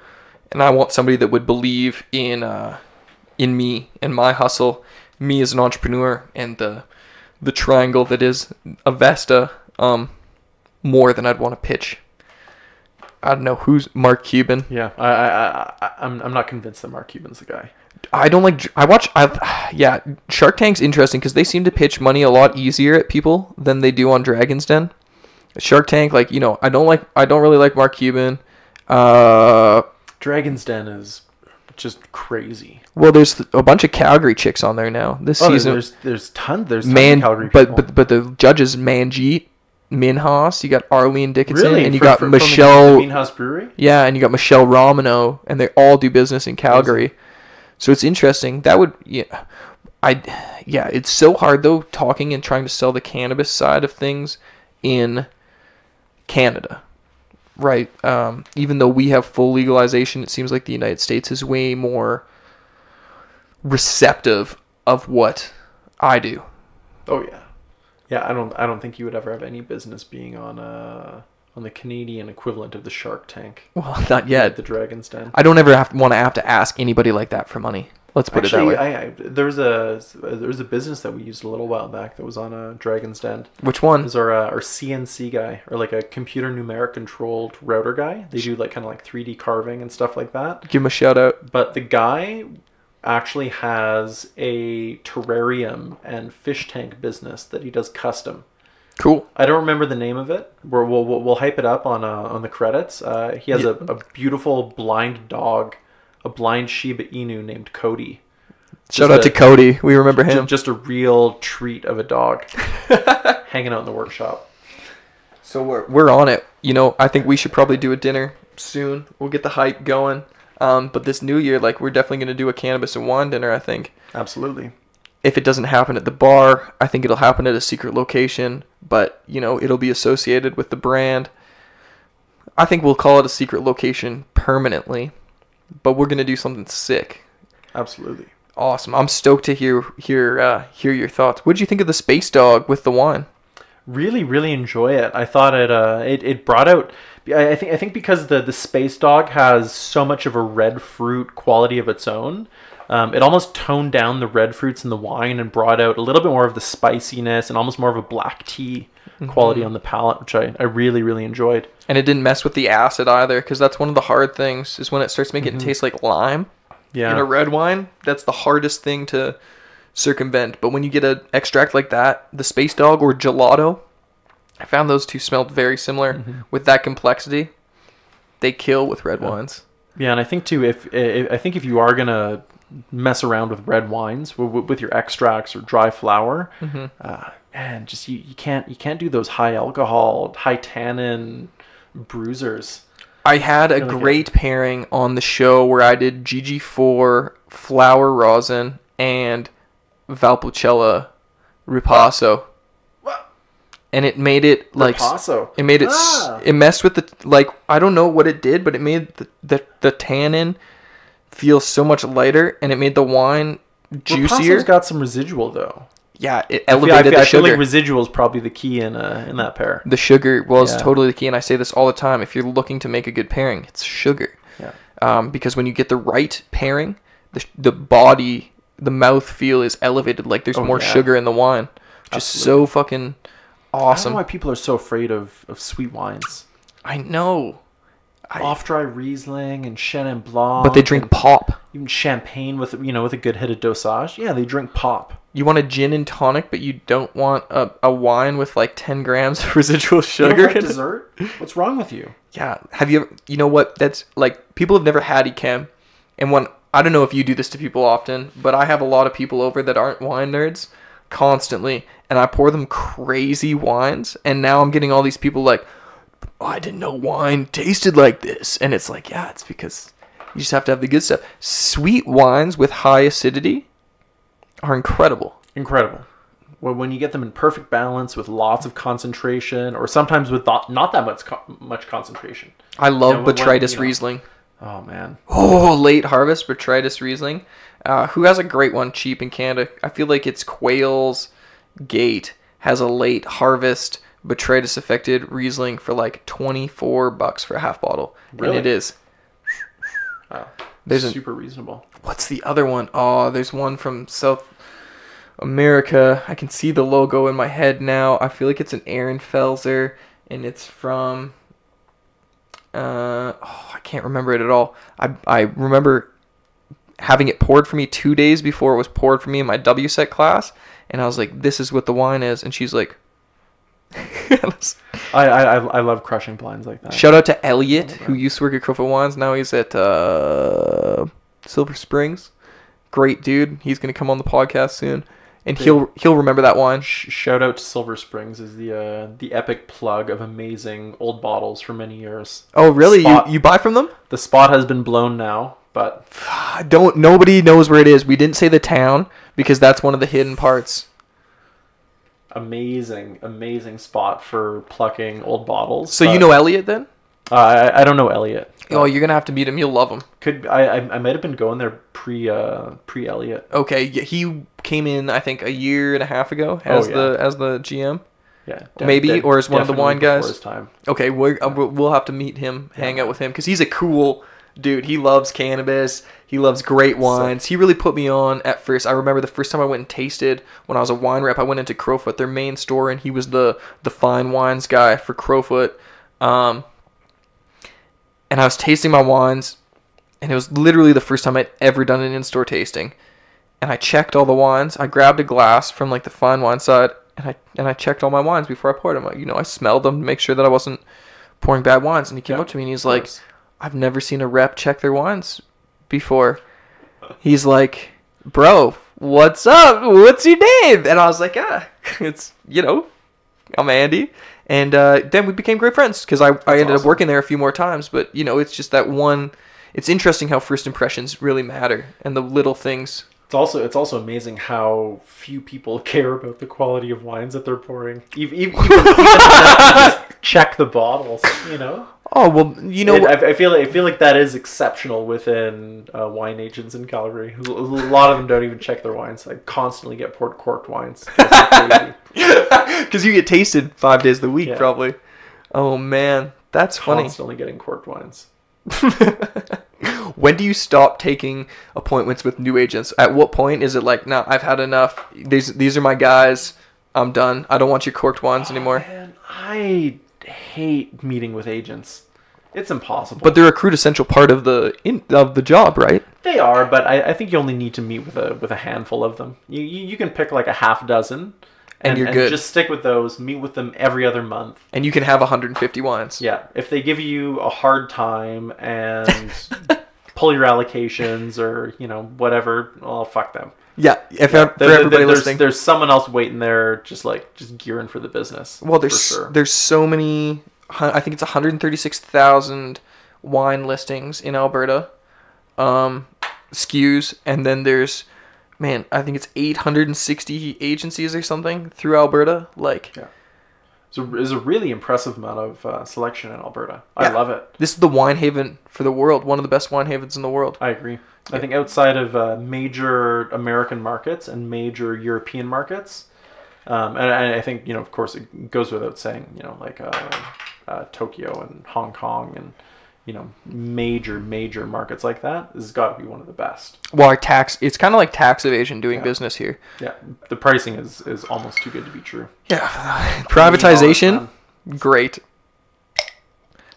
and I want somebody that would believe in me and my hustle, me as an entrepreneur, and the triangle that is Avesta, more than I'd want to pitch. I don't know who's Mark Cuban. Yeah, I'm not convinced that Mark Cuban's the guy. Shark Tank's interesting because they seem to pitch money a lot easier at people than they do on Dragon's Den. Shark Tank, like, you know, I don't really like Mark Cuban. Dragon's Den is just crazy. Well, there's a bunch of Calgary chicks on there now this season. There's tons of Calgary but people. but the judges Manjeet Minhas, you got Arlene Dickinson, Really? and you For got Michelle. the Minhas Brewery? Yeah, and you got Michelle Romano, and they all do business in Calgary. So it's interesting. That would it's so hard though, talking and trying to sell the cannabis side of things in Canada, right? Even though we have full legalization, it seems like the United States is way more receptive of what I do. Oh yeah, yeah. I don't think you would ever have any business being on the Canadian equivalent of the Shark Tank. Well, not yet. The Dragon's Den. I don't ever want to ask anybody like that for money. Let's put it that way. There was a business that we used a little while back that was on a Dragon's Den. Which one? It was our CNC guy, or like a computer numeric controlled router guy. They do like kind of like 3D carving and stuff like that. Give him a shout out. But the guy actually has a terrarium and fish tank business that he does custom. Cool. I don't remember the name of it. We'll hype it up on the credits. He has a beautiful blind dog, a blind Shiba Inu named Cody. Shout out to Cody. We remember him. Just a real treat of a dog, hanging out in the workshop. So we're on it. You know, I think we should probably do a dinner soon. We'll get the hype going. But this new year, like, we're definitely going to do a cannabis and wine dinner, I think. Absolutely. If it doesn't happen at the bar, I think it'll happen at a secret location, but, you know, it'll be associated with the brand. I think we'll call it a secret location permanently, but we're going to do something sick. Absolutely. Awesome. I'm stoked to hear your thoughts. What did you think of the Space Dog with the wine? Really, really enjoy it. I thought it brought out. I think because the Space Dog has so much of a red fruit quality of its own. It almost toned down the red fruits in the wine and brought out a little bit more of the spiciness and almost more of a black tea quality on the palate, which I really, really enjoyed. And it didn't mess with the acid either, because that's one of the hard things, is when it starts making it taste like lime. Yeah. In a red wine, that's the hardest thing to circumvent. But when you get an extract like that, the Space Dog or Gelato, I found those two smelled very similar. With that complexity, they kill with red wines. Yeah, and I think too, if you are gonna mess around with red wines with your extracts or dry flower, and just you can't do those high alcohol, high tannin bruisers. I had a great pairing on the show where I did GG4 flower rosin and Valpolicella Ripasso. And it made it like Ripasso. It made it it messed with the, like, I don't know what it did, but it made the tannin feel so much lighter, and it made the wine juicier. Ripasso's got some residual though. Yeah, it elevated the sugar. I feel like residual is probably the key in that pair. The sugar was totally the key, and I say this all the time. If you're looking to make a good pairing, it's sugar. Yeah. Because when you get the right pairing, the body, the mouth feel is elevated. Like there's more sugar in the wine. Just so fucking awesome. I don't know why people are so afraid of sweet wines. I know. Off-dry Riesling and Chenin Blanc. But they drink pop. Even champagne with a good hit of dosage. Yeah, they drink pop. You want a gin and tonic, but you don't want a wine with like 10 grams of residual You sugar don't like in it? dessert? What's wrong with you? Yeah. Have you ever, you know what? That's like, people have never had Echem. And when, I don't know if you do this to people often, but I have a lot of people over that aren't wine nerds constantly. And I pour them crazy wines. And now I'm getting all these people like, oh, I didn't know wine tasted like this. And it's like, yeah, it's because you just have to have the good stuff. Sweet wines with high acidity are incredible. Incredible. Well, when you get them in perfect balance with lots of concentration, or sometimes with not that much concentration. I love when, Botrytis Riesling. Oh, man. Oh, late harvest Botrytis Riesling. Who has a great one cheap in Canada? I feel like it's Quail's Gate has a late harvest Botrytis affected Riesling for like $24 for a half bottle. Really? And it is. Wow. There's super reasonable. What's the other one? Oh, there's one from South America. I can see the logo in my head now. I feel like it's an Ehrenfelser, and it's from... I can't remember it at all. I remember having it poured for me 2 days before it was poured for me in my WSET class, and I was like, this is what the wine is. And she's like... I love crushing blinds like that. Shout out to Elliot, who used to work at Crowfoot Wines. Now he's at Silver Springs. Great dude. He's gonna come on the podcast soon, and he'll remember that wine. Shout out to Silver Springs is the epic plug of amazing old bottles for many years. Oh really? You buy from them? The spot has been blown now, but nobody knows where it is. We didn't say the town because that's one of the hidden parts. Amazing spot for plucking old bottles. So you know Elliot then? I don't know Elliot. Oh, you're gonna have to meet him. You'll love him. I might have been going there pre Elliot. Okay, yeah, he came in I think a year and a half ago as the GM. Yeah, maybe or as one of the wine guys. His time. Okay, we'll have to meet him, hang out with him because he's a cool dude. He loves cannabis. He loves great wines. He really put me on at first. I remember the first time I went and tasted when I was a wine rep. I went into Crowfoot, their main store, and he was the fine wines guy for Crowfoot. And I was tasting my wines, and it was literally the first time I'd ever done an in-store tasting. And I checked all the wines. I grabbed a glass from like the fine wine side, and I checked all my wines before I poured them. I smelled them to make sure that I wasn't pouring bad wines. And he came up to me and he's like, I've never seen a rep check their wines before. He's like, bro, what's up? What's your name? And I was like, it's, I'm Andy. And then we became great friends because I ended up working there a few more times. But, it's just that one. It's interesting how first impressions really matter and the little things. It's also amazing how few people care about the quality of wines that they're pouring. Even just check the bottles, Oh, well, I feel like that is exceptional within wine agents in Calgary. A lot of them don't even check their wines. I constantly get poured corked wines. Because you get tasted 5 days of the week, probably. Oh, man. That's funny. Constantly getting corked wines. When do you stop taking appointments with new agents? At what point is it like, no, I've had enough. These are my guys. I'm done. I don't want your corked wines anymore. Man, I hate meeting with agents. It's impossible. But they're a crude essential part of the job, right? They are, but I think you only need to meet with a handful of them. You can pick like a half dozen. And you're good. Just stick with those. Meet with them every other month. And you can have 150 wines. Yeah. If they give you a hard time and pull your allocations or, whatever, well, fuck them. Yeah. For everybody listening. There's someone else waiting there just gearing for the business. Well, there's so many, I think it's 136,000 wine listings in Alberta. SKUs. And then there's... Man, I think it's 860 agencies or something through Alberta. Yeah. It's a really impressive amount of selection in Alberta. I love it. This is the wine haven for the world. One of the best wine havens in the world. I agree. Yeah. I think outside of major American markets and major European markets, and I think, of course, it goes without saying, Tokyo and Hong Kong and... major markets like that, this has got to be one of the best. Well, it's kind of like tax evasion doing business here. Yeah, the pricing is almost too good to be true. Yeah, privatization, great.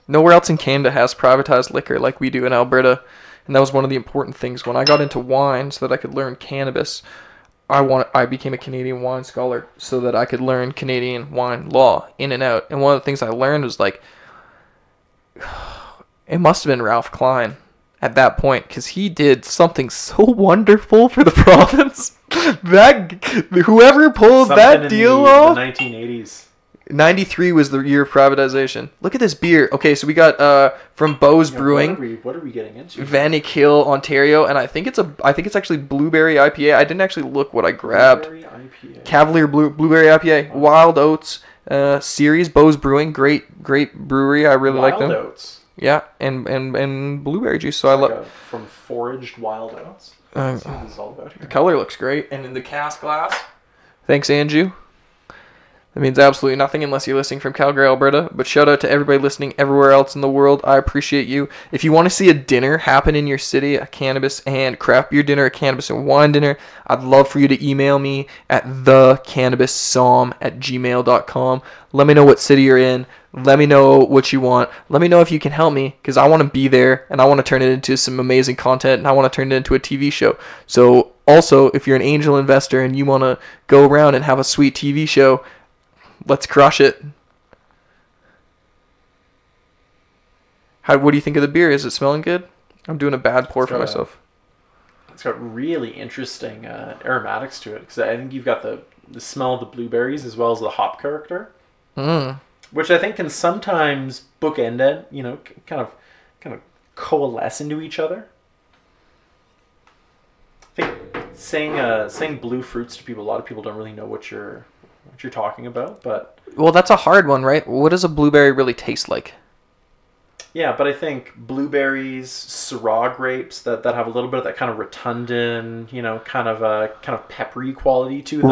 Nowhere else in Canada has privatized liquor like we do in Alberta, and that was one of the important things when I got into wine so that I could learn cannabis. I became a Canadian wine scholar so that I could learn Canadian wine law in and out. And one of the things I learned was like, it must have been Ralph Klein at that point, because he did something so wonderful for the province. That whoever pulled Something that in deal the off. 1980s. 93 was the year of privatization. Look at this beer. Okay, so we got from Beau's Brewing, What are we getting into? Vanik Hill, Ontario, and I think it's actually blueberry IPA. I didn't actually look what I grabbed. Blueberry IPA. Cavalier Blueberry IPA, Wild Oats series, Beau's Brewing, great brewery. I really like them. Wild oats. Yeah, and blueberry juice. So I love From foraged wild oats. That's what this is all about here. the color looks great, and in the cast glass. Thanks, Andrew. That means absolutely nothing unless you're listening from Calgary, Alberta. But shout out to everybody listening everywhere else in the world. I appreciate you. If you want to see a dinner happen in your city, a cannabis and craft beer dinner, a cannabis and wine dinner, I'd love for you to email me at thecannabissom@gmail.com. Let me know what city you're in. Let me know what you want. Let me know if you can help me, because I want to be there and I want to turn it into some amazing content, and I want to turn it into a TV show. So also, if you're an angel investor and you want to go around and have a sweet TV show, let's crush it. What do you think of the beer? Is it smelling good? I'm doing a bad pour for myself. It's got really interesting aromatics to it, because I think you've got the smell of the blueberries as well as the hop character, which I think can sometimes bookend it. Kind of coalesce into each other. I think saying blue fruits to people, a lot of people don't really know what you're talking about, but well, that's a hard one, right? What does a blueberry really taste like? Yeah, but I think blueberries, Syrah grapes that have a little bit of that kind of rotundant, kind of peppery quality to them.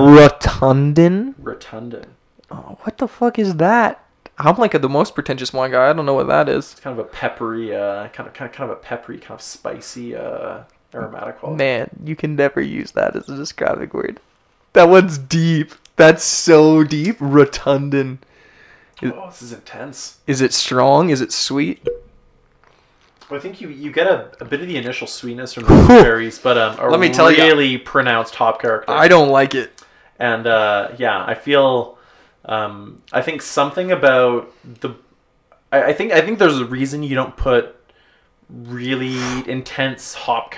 Rotundant? Oh, what the fuck is that? I'm like the most pretentious wine guy. I don't know what that is. It's kind of a peppery, kind of spicy aromatic quality. Man, you can never use that as a describing word. That one's deep. That's so deep. Rotundant. This is intense. Is it strong? Is it sweet? Well, I think you get a bit of the initial sweetness from the blueberries, but Let me tell really pronounced hop character. I don't like it. And I feel, I think something about I think there's a reason you don't put really intense hop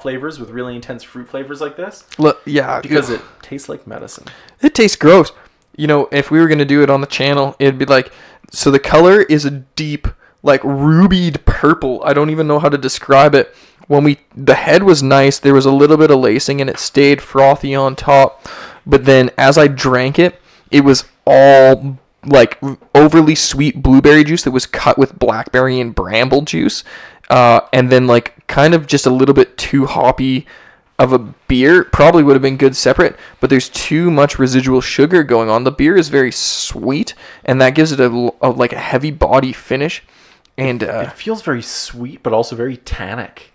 flavors with really intense fruit flavors like this. Look, yeah, because it tastes like medicine. It tastes gross. If we were gonna do it on the channel, it'd be like, so the color is a deep, like rubied purple. I don't even know how to describe it. The head was nice. There was a little bit of lacing and it stayed frothy on top. But then as I drank it, it was all like overly sweet blueberry juice that was cut with blackberry and bramble juice, and then like kind of just a little bit too hoppy of a beer. Probably would have been good separate, but there's too much residual sugar going on. The beer is very sweet, and that gives it a heavy body finish, and it feels very sweet but also very tannic.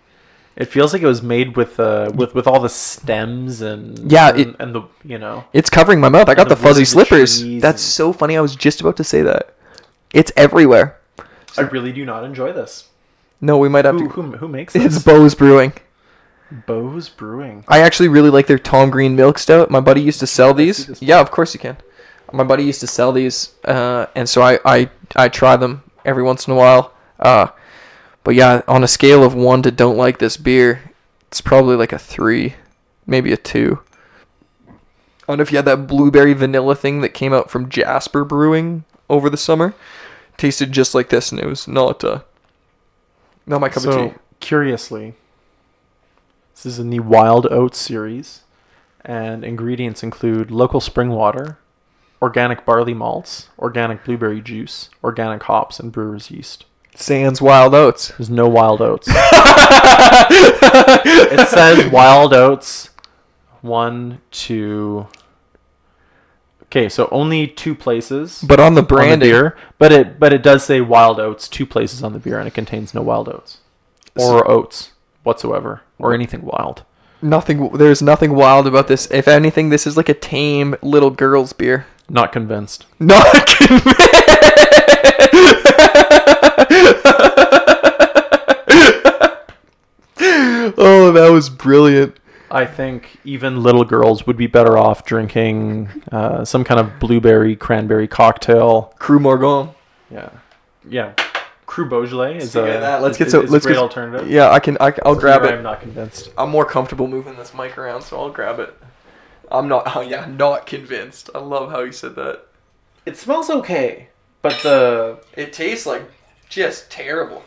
It feels like it was made with all the stems and the it's covering my mouth. I got the fuzzy slippers. That's so funny. I was just about to say that. It's everywhere. I really do not enjoy this. No, we might have to. Who makes this? It's Beau's Brewing. Beau's Brewing. I actually really like their Tom Green Milk Stout. My buddy used to sell these. Yeah, of course you can. My buddy used to sell these, and so I try them every once in a while. But yeah, on a scale of 1 to don't like this beer, it's probably like a 3, maybe a 2. I don't know if you had that blueberry vanilla thing that came out from Jasper Brewing over the summer. Tasted just like this, and it was not my cup of tea. Curiously, this is in the Wild Oats series, and ingredients include local spring water, organic barley malts, organic blueberry juice, organic hops, and brewer's yeast. Sans Wild Oats. There's no Wild Oats. It says Wild Oats 1, 2. Okay, so only 2 places. But on the branding, beer, but it does say Wild Oats 2 places on the beer, and it contains no wild oats or oats whatsoever or anything wild. Nothing. There's nothing wild about this. If anything, this is like a tame little girl's beer. Not convinced. Not convinced. Oh, that was brilliant. I think even little girls would be better off drinking some kind of blueberry cranberry cocktail. Cru Morgon. Yeah. Cru Beaujolais is Speaking of that, let's get a great alternative. Yeah, I'll grab it. I'm not convinced. I'm more comfortable moving this mic around, so I'll grab it. I'm not. Oh yeah, not convinced. I love how you said that. It smells okay, but it tastes like just terrible.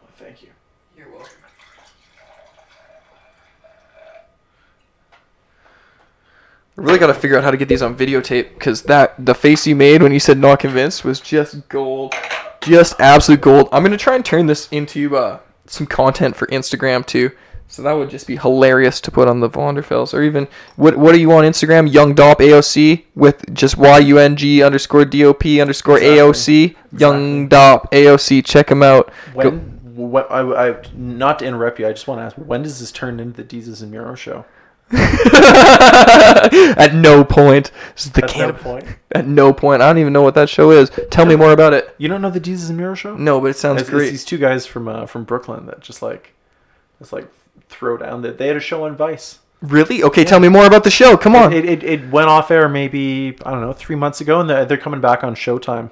Oh, thank you. You're welcome. I really got to figure out how to get these on videotape, because the face you made when you said not convinced was just gold. Just absolute gold. I'm going to try and turn this into some content for Instagram too. So that would just be hilarious to put on the Vonderfels. Or even, what are you on Instagram? YoungDop AOC with just YUNG_DOP_AOC. YoungDop AOC. Check him out. Not to interrupt you, I just want to ask, when does this turn into the Deezes and Muro show? At no point. At no point. I don't even know what that show is. Tell me more about it. You don't know the Deezes and Muro show? No, but it sounds great. It's these two guys from Brooklyn that just throw down. They had a show on Vice. Really? Okay, Tell me more about the show. Come on. It went off air maybe, I don't know, 3 months ago, and they're coming back on Showtime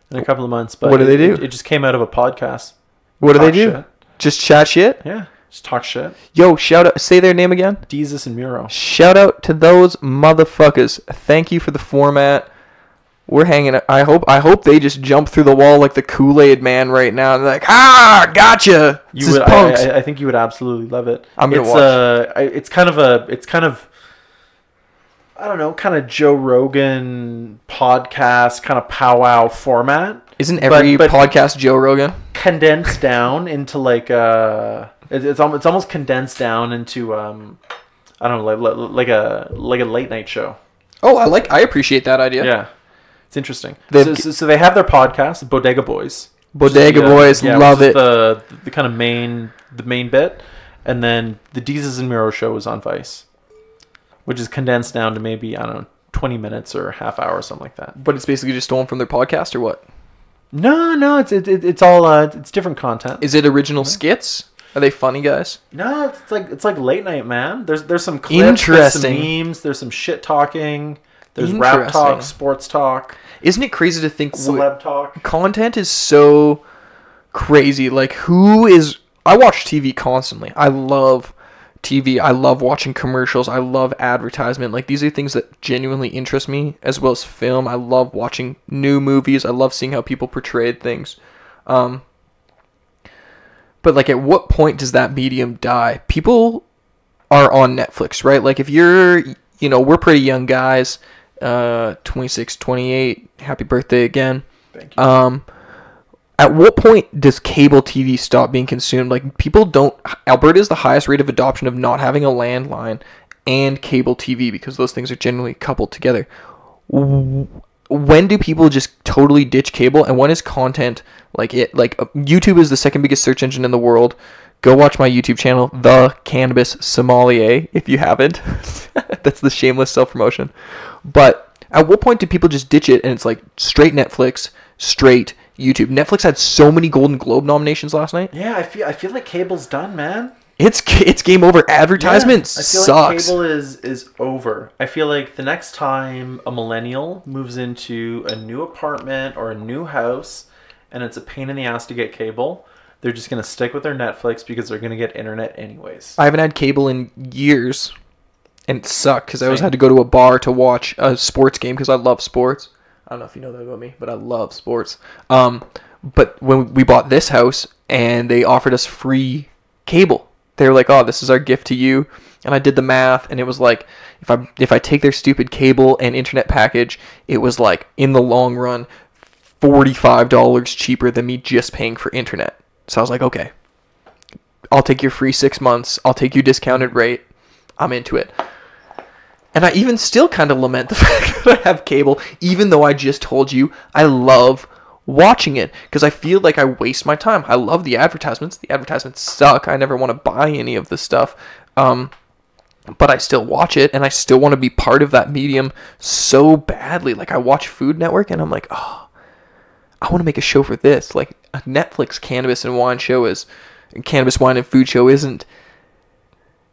in a couple of months. But what do they do? It just came out of a podcast. What do they do? Shit. Just chat shit? Yeah, just talk shit. Yo, shout out. Say their name again. Deezes and Muro. Shout out to those motherfuckers. Thank you for the format. We're hanging. I hope they just jump through the wall like the Kool-Aid Man right now. They're like, gotcha. I think you would absolutely love it. I'm gonna watch. It's kind of I don't know, kind of Joe Rogan podcast, kind of powwow format. Isn't every podcast Joe Rogan? Condensed down into like it's almost condensed down into I don't know, like a late night show. Oh, I appreciate that idea. Yeah. It's interesting. So they have their podcast, Bodega Boys. Bodega Boys, love it. The kind of main bit, and then the Deezes and Muro show is on Vice, which is condensed down to maybe, I don't know, 20 minutes or half hour or something like that. But it's basically just stolen from their podcast, or what? No, it's all it's different content. Is it original skits? Are they funny guys? No, it's like late night, man. There's some clips, there's some memes, there's some shit talking. There's rap talk, sports talk. Isn't it crazy to think celeb talk? Content is so crazy. Like, I watch TV constantly. I love TV. I love watching commercials. I love advertisement. Like, these are things that genuinely interest me, as well as film. I love watching new movies. I love seeing how people portrayed things. But, like, at what point does that medium die? People are on Netflix, right? Like, if you're, we're pretty young guys. 26, 28. Happy birthday again. Thank you. At what point does cable TV stop being consumed? Like, people don't. Alberta is the highest rate of adoption of not having a landline and cable TV, because those things are generally coupled together. When do people just totally ditch cable, and when is content like it? Like, YouTube is the second biggest search engine in the world. Go watch my YouTube channel, The Cannabis Sommelier, if you haven't. That's the shameless self-promotion. But at what point do people just ditch it and it's like straight Netflix, straight YouTube? Netflix had so many Golden Globe nominations last night. Yeah, I feel like cable's done, man. It's game over. Advertisement sucks. I feel like cable is over. I feel like the next time a millennial moves into a new apartment or a new house and it's a pain in the ass to get cable, they're just going to stick with their Netflix because they're going to get internet anyways. I haven't had cable in years, and it sucked because I always had to go to a bar to watch a sports game because I love sports. I don't know if you know that about me, but I love sports. But when we bought this house and they offered us free cable, they were like, "Oh, this is our gift to you." And I did the math, and it was like, if I take their stupid cable and internet package, it was like, in the long run, $45 cheaper than me just paying for internet. So I was like, okay, I'll take your free 6 months. I'll take your discounted rate. I'm into it. And I even still kind of lament the fact that I have cable, even though I just told you I love watching it, because I feel like I waste my time. I love the advertisements. The advertisements suck. I never want to buy any of the stuff. But I still watch it, and I still want to be part of that medium so badly. Like, I watch Food Network, and I'm like, oh, I want to make a show for this. Like, a Netflix cannabis and wine show cannabis, wine, and food show isn't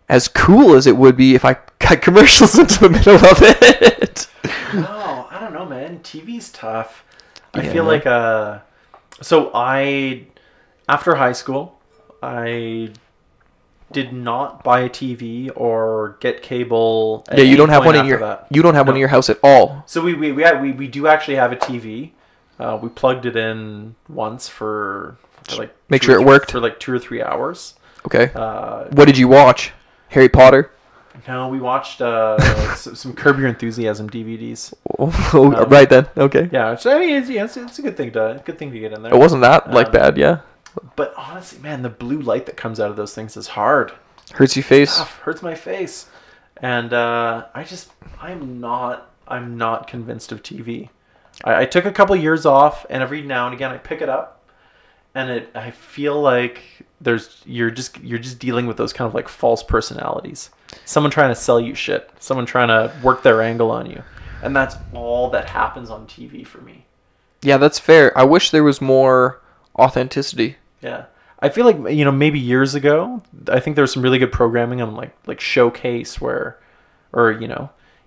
as cool as it would be if I cut commercials into the middle of it. No, I don't know, man. TV's tough. I Yeah. feel like after high school, I did not buy a TV or get cable. At Yeah, you any don't have point one in after your that. you don't have one No. in your house at all. So we do actually have a TV. We plugged it in once for like Make sure it worked. for like 2 or 3 hours. Okay. Uh, What did you watch? Harry Potter. no, we watched some Curb Your Enthusiasm DVDs. Oh, right then. Okay. Yeah, so I mean, it's a good thing to get in there. It wasn't that like bad, yeah. But honestly, man, the blue light that comes out of those things is hard. Hurts your face. Hurts my face, and I'm not convinced of TV. I took a couple years off, and every now and again I pick it up, and I feel like you're just dealing with those kind of like false personalities. Someone trying to sell you shit. Someone trying to work their angle on you, and that's all that happens on TV for me. Yeah, that's fair. I wish there was more authenticity. Yeah. I feel like, maybe years ago, I think there was some really good programming on like Showcase or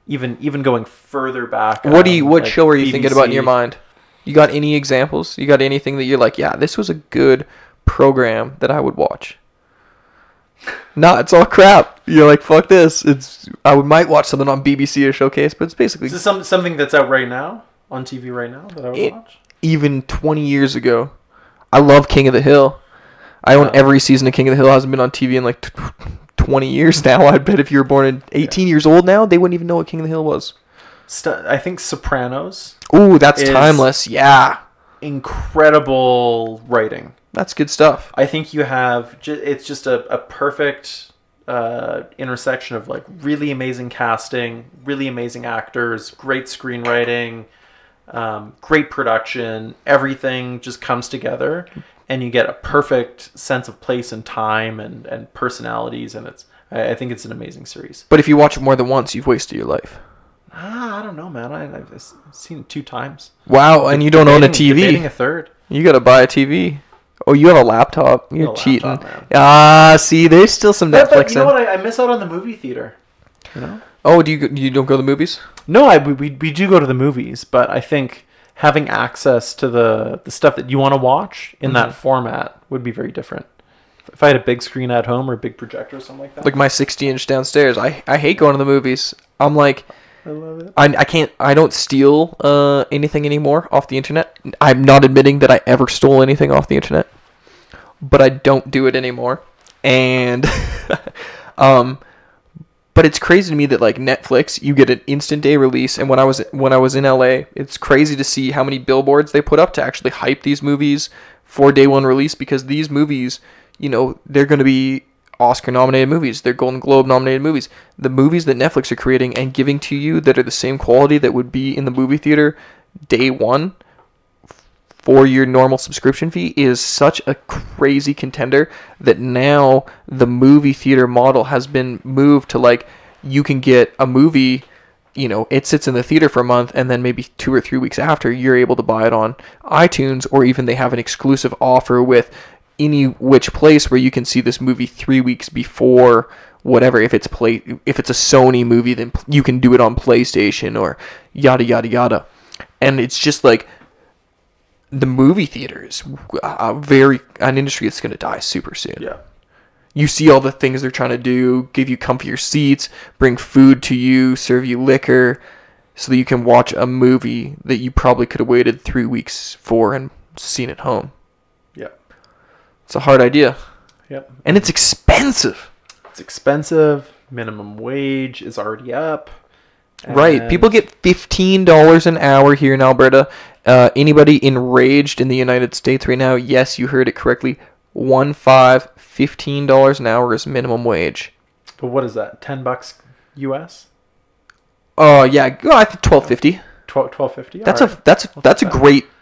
even going further back. What like show are you thinking about in your BBC. mind? You got any examples? You got anything that you're like, yeah, this was a good program that I would watch? Nah, it's all crap. You're like, fuck this. Might watch something on BBC or Showcase, but it's basically Is this something that's out right now on TV right now that I would watch? even 20 years ago. I love King of the Hill. I own every season of King of the Hill. It hasn't been on TV in like 20 years now. I bet if you were born in 18 years old now, they wouldn't even know what King of the Hill was. I think Sopranos. Ooh, that's is timeless. Yeah. Incredible writing. That's good stuff. I think you have it's just a perfect intersection of like really amazing casting, really amazing actors, great screenwriting, great production. Everything just comes together, and you get a perfect sense of place and time and personalities, and I think it's an amazing series. But if you watch it more than once, you've wasted your life. I don't know, man. I've seen it 2 times. Wow, and you don't own a TV. Debating a third. You gotta buy a TV. Oh, you have a laptop. You're cheating. Laptop, See, there's still some but Netflix you know in. what? I miss out on the movie theater. You know? Oh, you don't go to the movies? No, we do go to the movies, but I think having access to the stuff that you want to watch in that format would be very different. If I had a big screen at home or a big projector or something like that. Like my 60-inch downstairs. I hate going to the movies. I'm like, I love it. I don't steal anything anymore off the internet. I'm not admitting that I ever stole anything off the internet, but I don't do it anymore. And but it's crazy to me that like Netflix, you get an instant day release, and when I was in LA, it's crazy to see how many billboards they put up to actually hype these movies for day one release, because these movies, they're going to be Oscar nominated movies, they're Golden Globe nominated movies. The movies that Netflix are creating and giving to you that are the same quality that would be in the movie theater day one for your normal subscription fee is such a crazy contender that now the movie theater model has been moved to like, you can get a movie, it sits in the theater for a month, and then maybe 2 or 3 weeks after you're able to buy it on iTunes, or even they have an exclusive offer with any which place where you can see this movie 3 weeks before whatever. If it's a Sony movie, then you can do it on PlayStation or yada yada yada. And it's just like the movie theater is an industry that's going to die super soon. Yeah. You see all the things they're trying to do: give you comfier seats, bring food to you, serve you liquor, so that you can watch a movie that you probably could have waited 3 weeks for and seen at home. Yep. It's a hard idea. Yep. And it's expensive. It's expensive. Minimum wage is already up. Right. People get $15 an hour here in Alberta. Anybody enraged in the United States right now? Yes, you heard it correctly. $15 an hour is minimum wage. But what is that? $10 US? Oh yeah, I think $12.50. $12.50.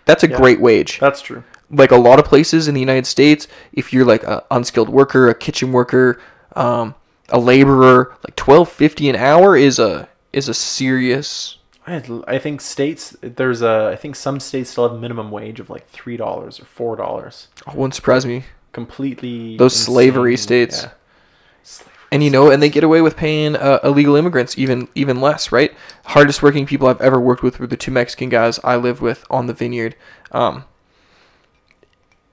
That's a great wage. That's true. Like a lot of places in the United States, if you're like an unskilled worker, a kitchen worker, a laborer, like $12.50 an hour is a serious. I think I think some states still have a minimum wage of like $3 or $4. It wouldn't surprise me. Completely Those insane. slavery states. Yeah. Slavery. And and they get away with paying illegal immigrants even less, right? Hardest working people I've ever worked with were the 2 Mexican guys I lived with on the vineyard. And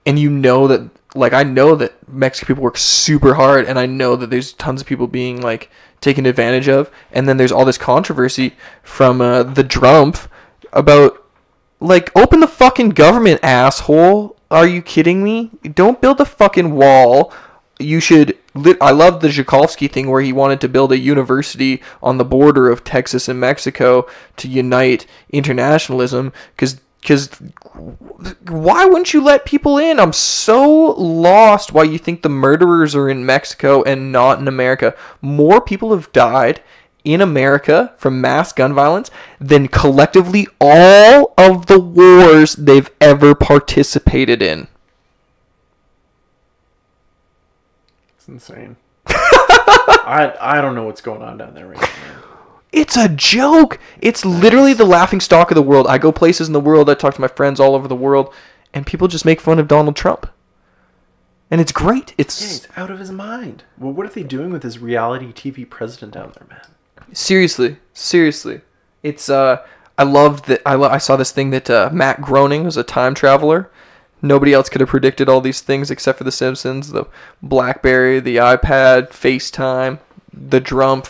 that, like, I know that Mexican people work super hard, and I know that there's tons of people being, like, taken advantage of. And then there's all this controversy from the Drump about, like, open the fucking government, asshole. Are you kidding me? Don't build a fucking wall. You should... I love the Zhukovsky thing where he wanted to build a university on the border of Texas and Mexico to unite internationalism, because why wouldn't you let people in? I'm so lost why you think the murderers are in Mexico and not in America. More people have died in America from mass gun violence than collectively all of the wars they've ever participated in. It's insane. I don't know what's going on down there right now. It's a joke. It's literally the laughing stock of the world. I go places in the world. I talk to my friends all over the world, and people just make fun of Donald Trump. And it's great. He's out of his mind. Well, what are they doing with his reality TV president down there, man? Seriously. It's I loved that. I saw this thing that Matt Groening was a time traveler. Nobody else could have predicted all these things except for The Simpsons, the BlackBerry, the iPad, FaceTime, the Drump,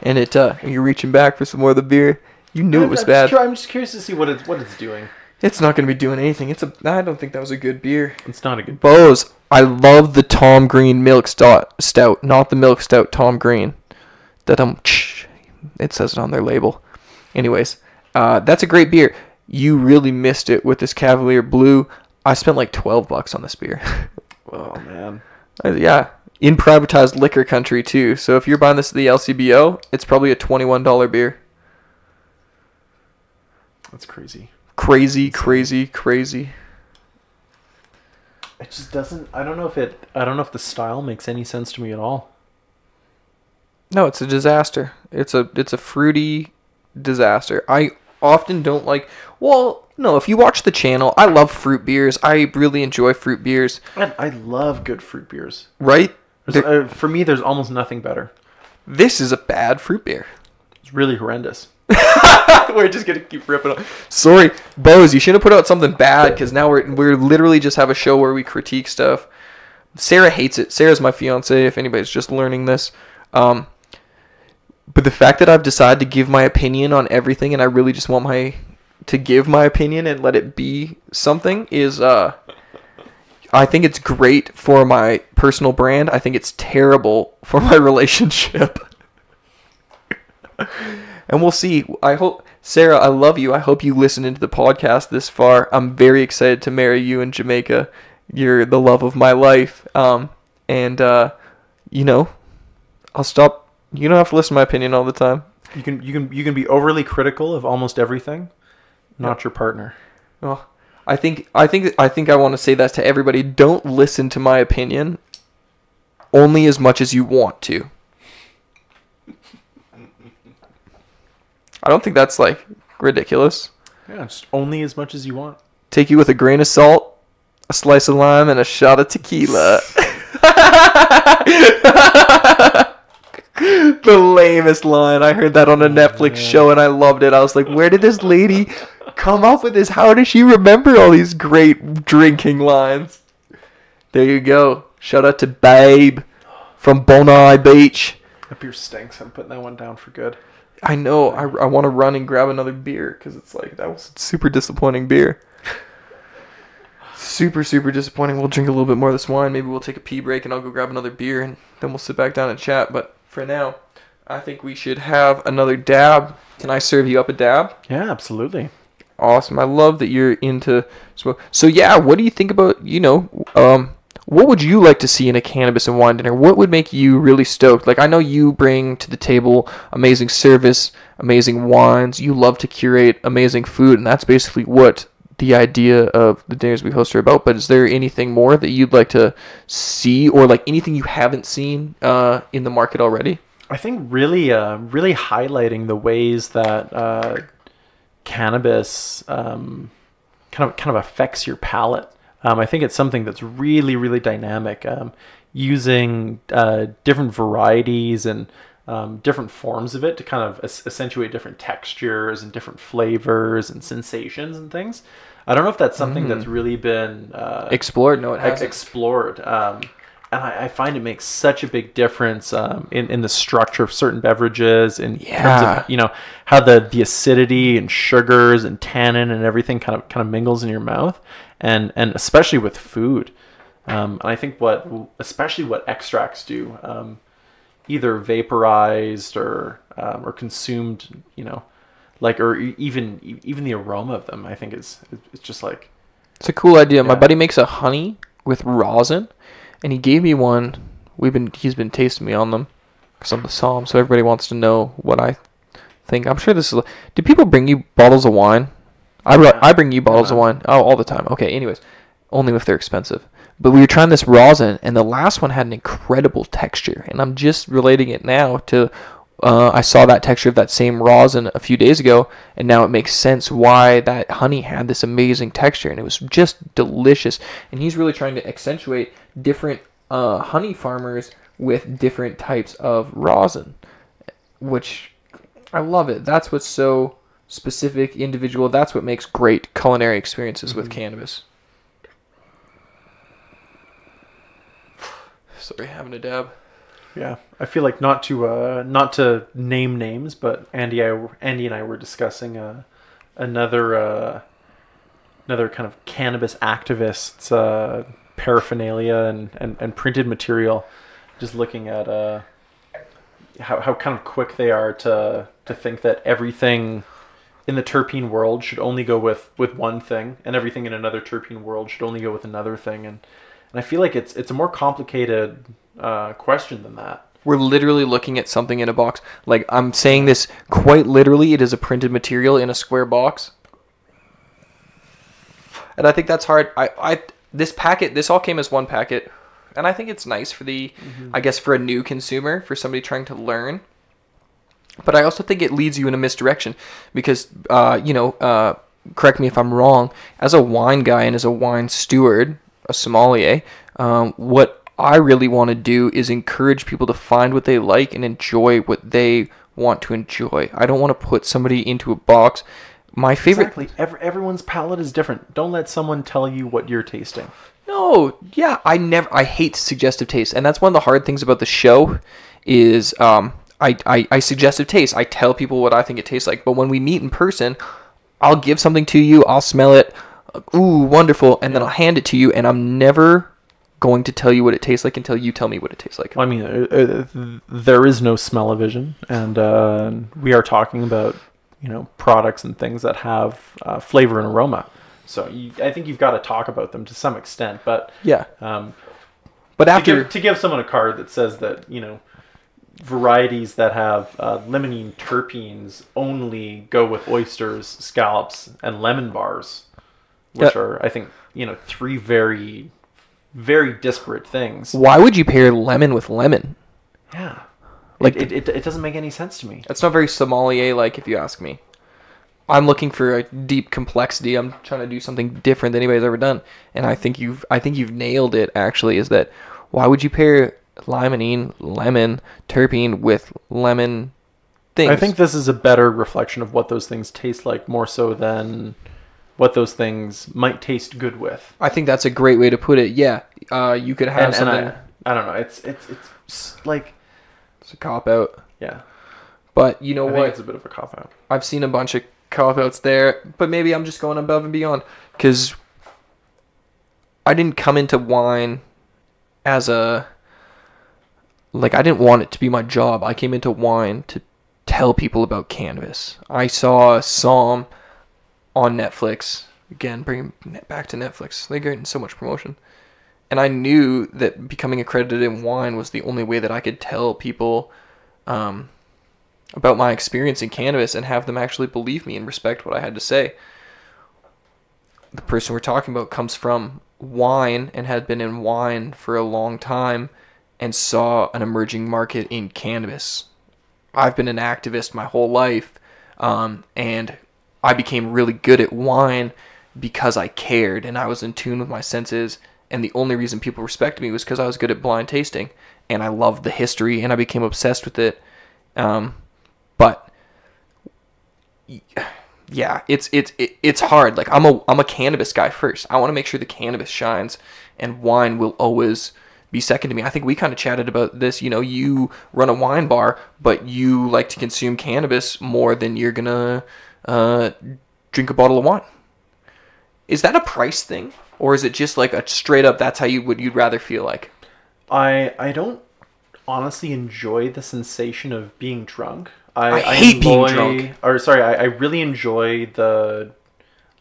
and you're reaching back for some more of the beer. You knew it was bad. I'm just curious to see what it's doing. It's not going to be doing anything. I don't think that was a good beer. It's not a good. Bose, I love the Tom Green milk stout, not the milk stout Tom Green. It says it on their label. Anyways, that's a great beer. You really missed it with this Cavalier Blue. I spent like $12 on this beer. Oh, man. Yeah. In privatized liquor country, too. So if you're buying this at the LCBO, it's probably a $21 beer. That's crazy. Crazy. It just doesn't... I don't know if the style makes any sense to me at all. No, it's a disaster. It's a fruity disaster. I often don't like... Well... No, if you watch the channel, I love fruit beers. I really enjoy fruit beers. I love good fruit beers. Right? For me, there's almost nothing better. This is a bad fruit beer. It's really horrendous. We're just going to keep ripping on. Sorry, Bose, you should have put out something bad, because now we're literally just have a show where we critique stuff. Sarah hates it. Sarah's my fiance, if anybody's just learning this. But the fact that I've decided to give my opinion on everything, and I really just want to give my opinion and let it be something is I think it's great for my personal brand. I think it's terrible for my relationship. And we'll see. I hope, Sarah, I love you. I hope you listen into the podcast this far. I'm very excited to marry you in Jamaica. You're the love of my life. I'll stop. You don't have to listen to my opinion all the time. You can be overly critical of almost everything. Not your partner. Well, I think I want to say that to everybody. Don't listen to my opinion only as much as you want to. I don't think that's like ridiculous. Yeah, just only as much as you want. Take you with a grain of salt, a slice of lime, and a shot of tequila. The lamest line. I heard that on a Netflix show and I loved it. I was like, where did this lady come up with this? How does she remember all these great drinking lines? There you go. Shout out to Babe from Bondi Beach. That beer stinks. I'm putting that one down for good. I know. I want to run and grab another beer because it's like, that was super disappointing beer. Super disappointing. We'll drink a little bit more of this wine. Maybe we'll take a pee break and I'll go grab another beer and then we'll sit back down and chat. But for now, I think we should have another dab. Can I serve you up a dab? Yeah, absolutely. Awesome. I love that you're into smoke. So yeah, what do you think about, what would you like to see in a cannabis and wine dinner? What would make you really stoked? Like, I know you bring to the table amazing service, amazing wines. You love to curate amazing food, and that's basically what the idea of the dinners we host are about. But is there anything more that you'd like to see, or like anything you haven't seen in the market already? I think really highlighting the ways that cannabis kind of affects your palate. I think it's something that's really, really dynamic. Using different varieties and different forms of it to kind of accentuate different textures and different flavors and sensations and things. I don't know if that's something that's really been explored. No, it hasn't. Explored. And I find it makes such a big difference in the structure of certain beverages, in terms of how the acidity and sugars and tannin and everything kind of mingles in your mouth, and especially with food. And I think especially what extracts do, either vaporized or consumed, or even the aroma of them, I think it's just like, it's a cool idea. My buddy makes a honey with rosin, and he gave me one. He's been tasting me on them because I'm the Psalm, so everybody wants to know what I think. I'm sure this is. Do people bring you bottles of wine? I bring you bottles of wine all the time. Okay, anyways, only if they're expensive. But we were trying this rosin, and the last one had an incredible texture. And I'm just relating it now to, I saw that texture of that same rosin a few days ago, and now it makes sense why that honey had this amazing texture, and it was just delicious. And he's really trying to accentuate different honey farmers with different types of rosin, which I love it. That's what's so specific, individual. That's what makes great culinary experiences with cannabis. Sorry, having a dab. Yeah, I feel like not to name names, but Andy and I were discussing another kind of cannabis activists paraphernalia and printed material. Just looking at how kind of quick they are to think that everything in the terpene world should only go with one thing, and everything in another terpene world should only go with another thing, and I feel like it's a more complicated question than that. We're literally looking at something in a box. Like, I'm saying this quite literally. It is a printed material in a square box. And I think that's hard. This all came as one packet. And I think it's nice for I guess for a new consumer, for somebody trying to learn. But I also think it leads you in a misdirection because, correct me if I'm wrong, as a wine guy and as a wine steward, a sommelier, what I really want to do is encourage people to find what they like and enjoy what they want to enjoy. I don't want to put somebody into a box. My favorite... Exactly. Everyone's palate is different. Don't let someone tell you what you're tasting. No, yeah, I hate suggestive taste, and that's one of the hard things about the show is I suggestive taste. I tell people what I think it tastes like, but when we meet in person, I'll give something to you, I'll smell it, ooh, wonderful, and then I'll hand it to you, and I'm never going to tell you what it tastes like until you tell me what it tastes like. Well, I mean, there is no smell-o-vision, and we are talking about products and things that have flavor and aroma. So I think you've got to talk about them to some extent, but yeah. But after to give someone a card that says that varieties that have limonene terpenes only go with oysters, scallops, and lemon bars, which are, I think, three very, very disparate things. Why would you pair lemon with lemon? Yeah. Like it doesn't make any sense to me. That's not very sommelier-like, if you ask me. I'm looking for a deep complexity. I'm trying to do something different than anybody's ever done, and I think you've nailed it. Actually, is that why would you pair limonene, lemon, terpene with lemon things? I think this is a better reflection of what those things taste like, more so than what those things might taste good with. I think that's a great way to put it. Yeah, you could have something. I don't know. It's like it's a cop out. Yeah, but you know what? I think it's a bit of a cop out. I've seen a bunch of cop outs there, but maybe I'm just going above and beyond because I didn't come into wine as I didn't want it to be my job. I came into wine to tell people about cannabis. I saw Psalm on Netflix. Again, bring it back to Netflix. They're getting so much promotion. And I knew that becoming accredited in wine was the only way that I could tell people about my experience in cannabis and have them actually believe me and respect what I had to say. The person we're talking about comes from wine and had been in wine for a long time and saw an emerging market in cannabis. I've been an activist my whole life, and I became really good at wine because I cared and I was in tune with my senses. And the only reason people respected me was because I was good at blind tasting, and I loved the history, and I became obsessed with it. But yeah, it's hard. Like I'm a cannabis guy first. I want to make sure the cannabis shines, and wine will always be second to me. I think we kind of chatted about this. You run a wine bar, but you like to consume cannabis more than you're gonna drink a bottle of wine. Is that a price thing, or is it just like a straight up? That's how you'd rather feel like? I don't honestly enjoy the sensation of being drunk. I hate being drunk. Or sorry, I really enjoy the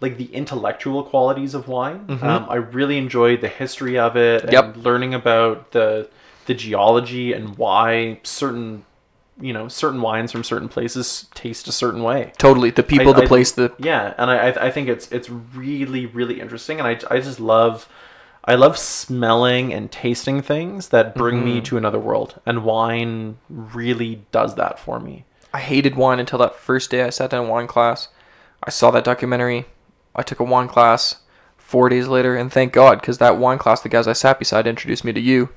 intellectual qualities of wine. I really enjoy the history of it and learning about the geology and why certain wines from certain places taste a certain way. Totally, the people, the place, the and I think it's really, really interesting, and I just love smelling and tasting things that bring me to another world, and wine really does that for me. I hated wine until that first day I sat down in wine class. I saw that documentary. I took a wine class 4 days later, and thank God, because that wine class, the guys I sat beside introduced me to you.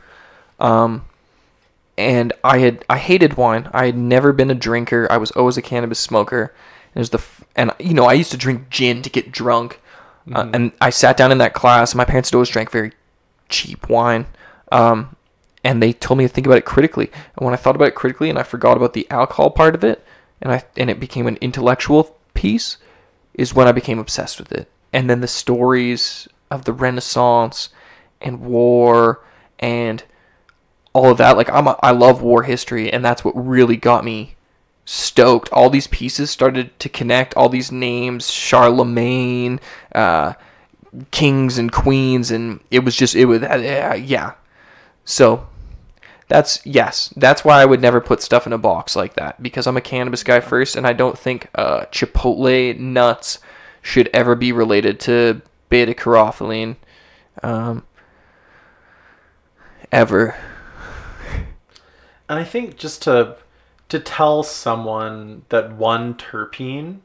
And I hated wine. I had never been a drinker. I was always a cannabis smoker. And I used to drink gin to get drunk. And I sat down in that class. My parents had always drank very cheap wine. And they told me to think about it critically. And when I thought about it critically and I forgot about the alcohol part of it, and it became an intellectual piece, is when I became obsessed with it. And then the stories of the Renaissance and war and all of that, like I love war history, and that's what really got me stoked. All these pieces started to connect, all these names, Charlemagne, kings and queens, and yeah. So that's why I would never put stuff in a box like that, because I'm a cannabis guy first, and I don't think Chipotle nuts should ever be related to beta-caryophyllene, ever. And I think just to tell someone that one terpene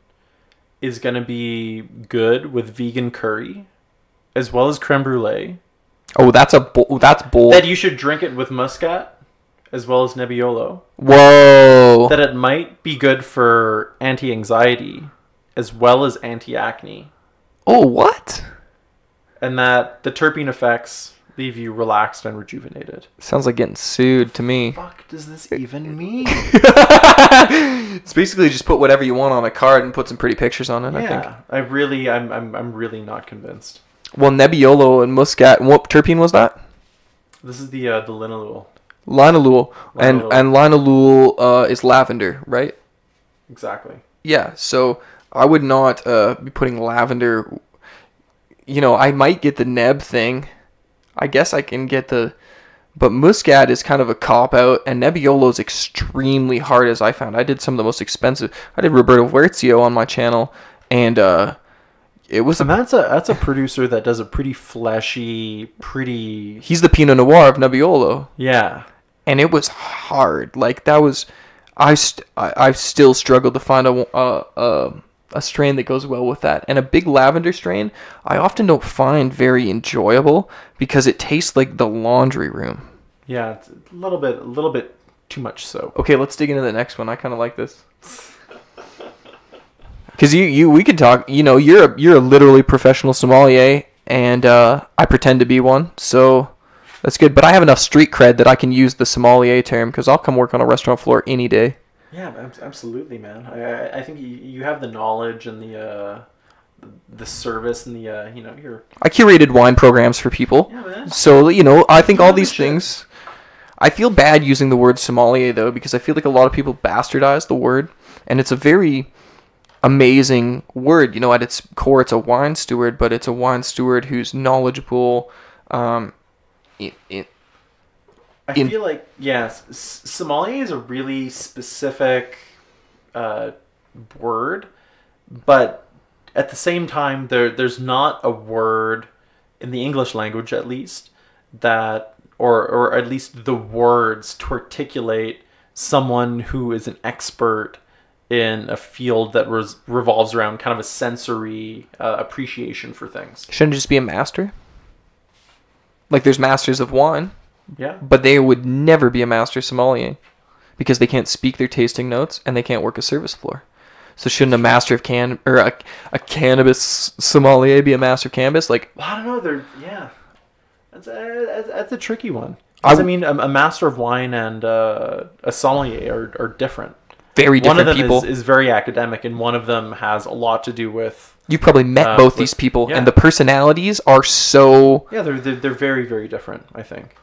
is going to be good with vegan curry, as well as creme brulee. Oh, that's bold. That you should drink it with muscat, as well as Nebbiolo. Whoa. That it might be good for anti-anxiety, as well as anti-acne. Oh, what? And that the terpene effects leave you relaxed and rejuvenated. Sounds like getting sued to me. What the fuck does this even mean? It's basically just put whatever you want on a card and put some pretty pictures on it, I think. I'm really not convinced. Well, Nebbiolo and Muscat, what terpene was that? This is the linalool. Linalool. And linalool is lavender, right? Exactly. Yeah, so I would not be putting lavender. I might get the neb thing. I guess I can get but Muscat is kind of a cop-out, and Nebbiolo is extremely hard, as I found. I did some of the most expensive. I did Roberto Huertzio on my channel, and it was... And that's a producer that does a pretty fleshy, He's the Pinot Noir of Nebbiolo. Yeah. And it was hard. Like, that was... I've still struggled to find a strain that goes well with that. And a big lavender strain, I often don't find very enjoyable because it tastes like the laundry room. Yeah, it's a little bit too much so. Okay, let's dig into the next one. I kind of like this. Because we could talk. You're a literally professional sommelier, and I pretend to be one, so that's good. But I have enough street cred that I can use the sommelier term, because I'll come work on a restaurant floor any day. Yeah, absolutely, man. I think you have the knowledge and the service and you're... I curated wine programs for people. Yeah, man. So, I think all these things... I feel bad using the word sommelier, though, because I feel like a lot of people bastardize the word, and it's a very amazing word. At its core, it's a wine steward, but it's a wine steward who's knowledgeable. I feel like, yes, sommelier is a really specific word, but at the same time, there's not a word in the English language, at least, that, or at least the words to articulate someone who is an expert in a field that revolves around kind of a sensory appreciation for things. Shouldn't it just be a master? Like there's masters of wine, Yeah. but they would never be a master sommelier because they can't speak their tasting notes and they can't work a service floor. So shouldn't a master of a cannabis sommelier be a master of cannabis? Like, Well, I don't know. That's a tricky one. I mean, a master of wine and a sommelier are different. Very different one of them people. is very academic, and one of them has a lot to do with. You've probably met both these people, and the personalities are so. Yeah, they're very, very different, I think.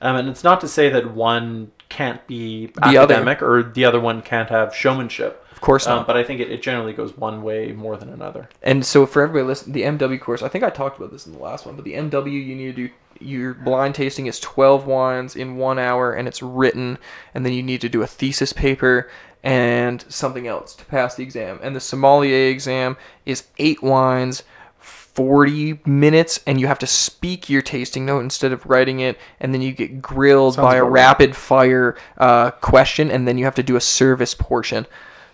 And it's not to say that one can't be academic or the other one can't have showmanship. Of course not. But I think it generally goes one way more than another. And so for everybody listening, the MW course, I think I talked about this in the last one, but the MW, you need to do, your blind tasting is 12 wines in 1 hour, and it's written, and then you need to do a thesis paper and something else to pass the exam. And the sommelier exam is 8 wines, 40 minutes, and you have to speak your tasting note instead of writing it, and then you get grilled by a rapid fire question, and then you have to do a service portion.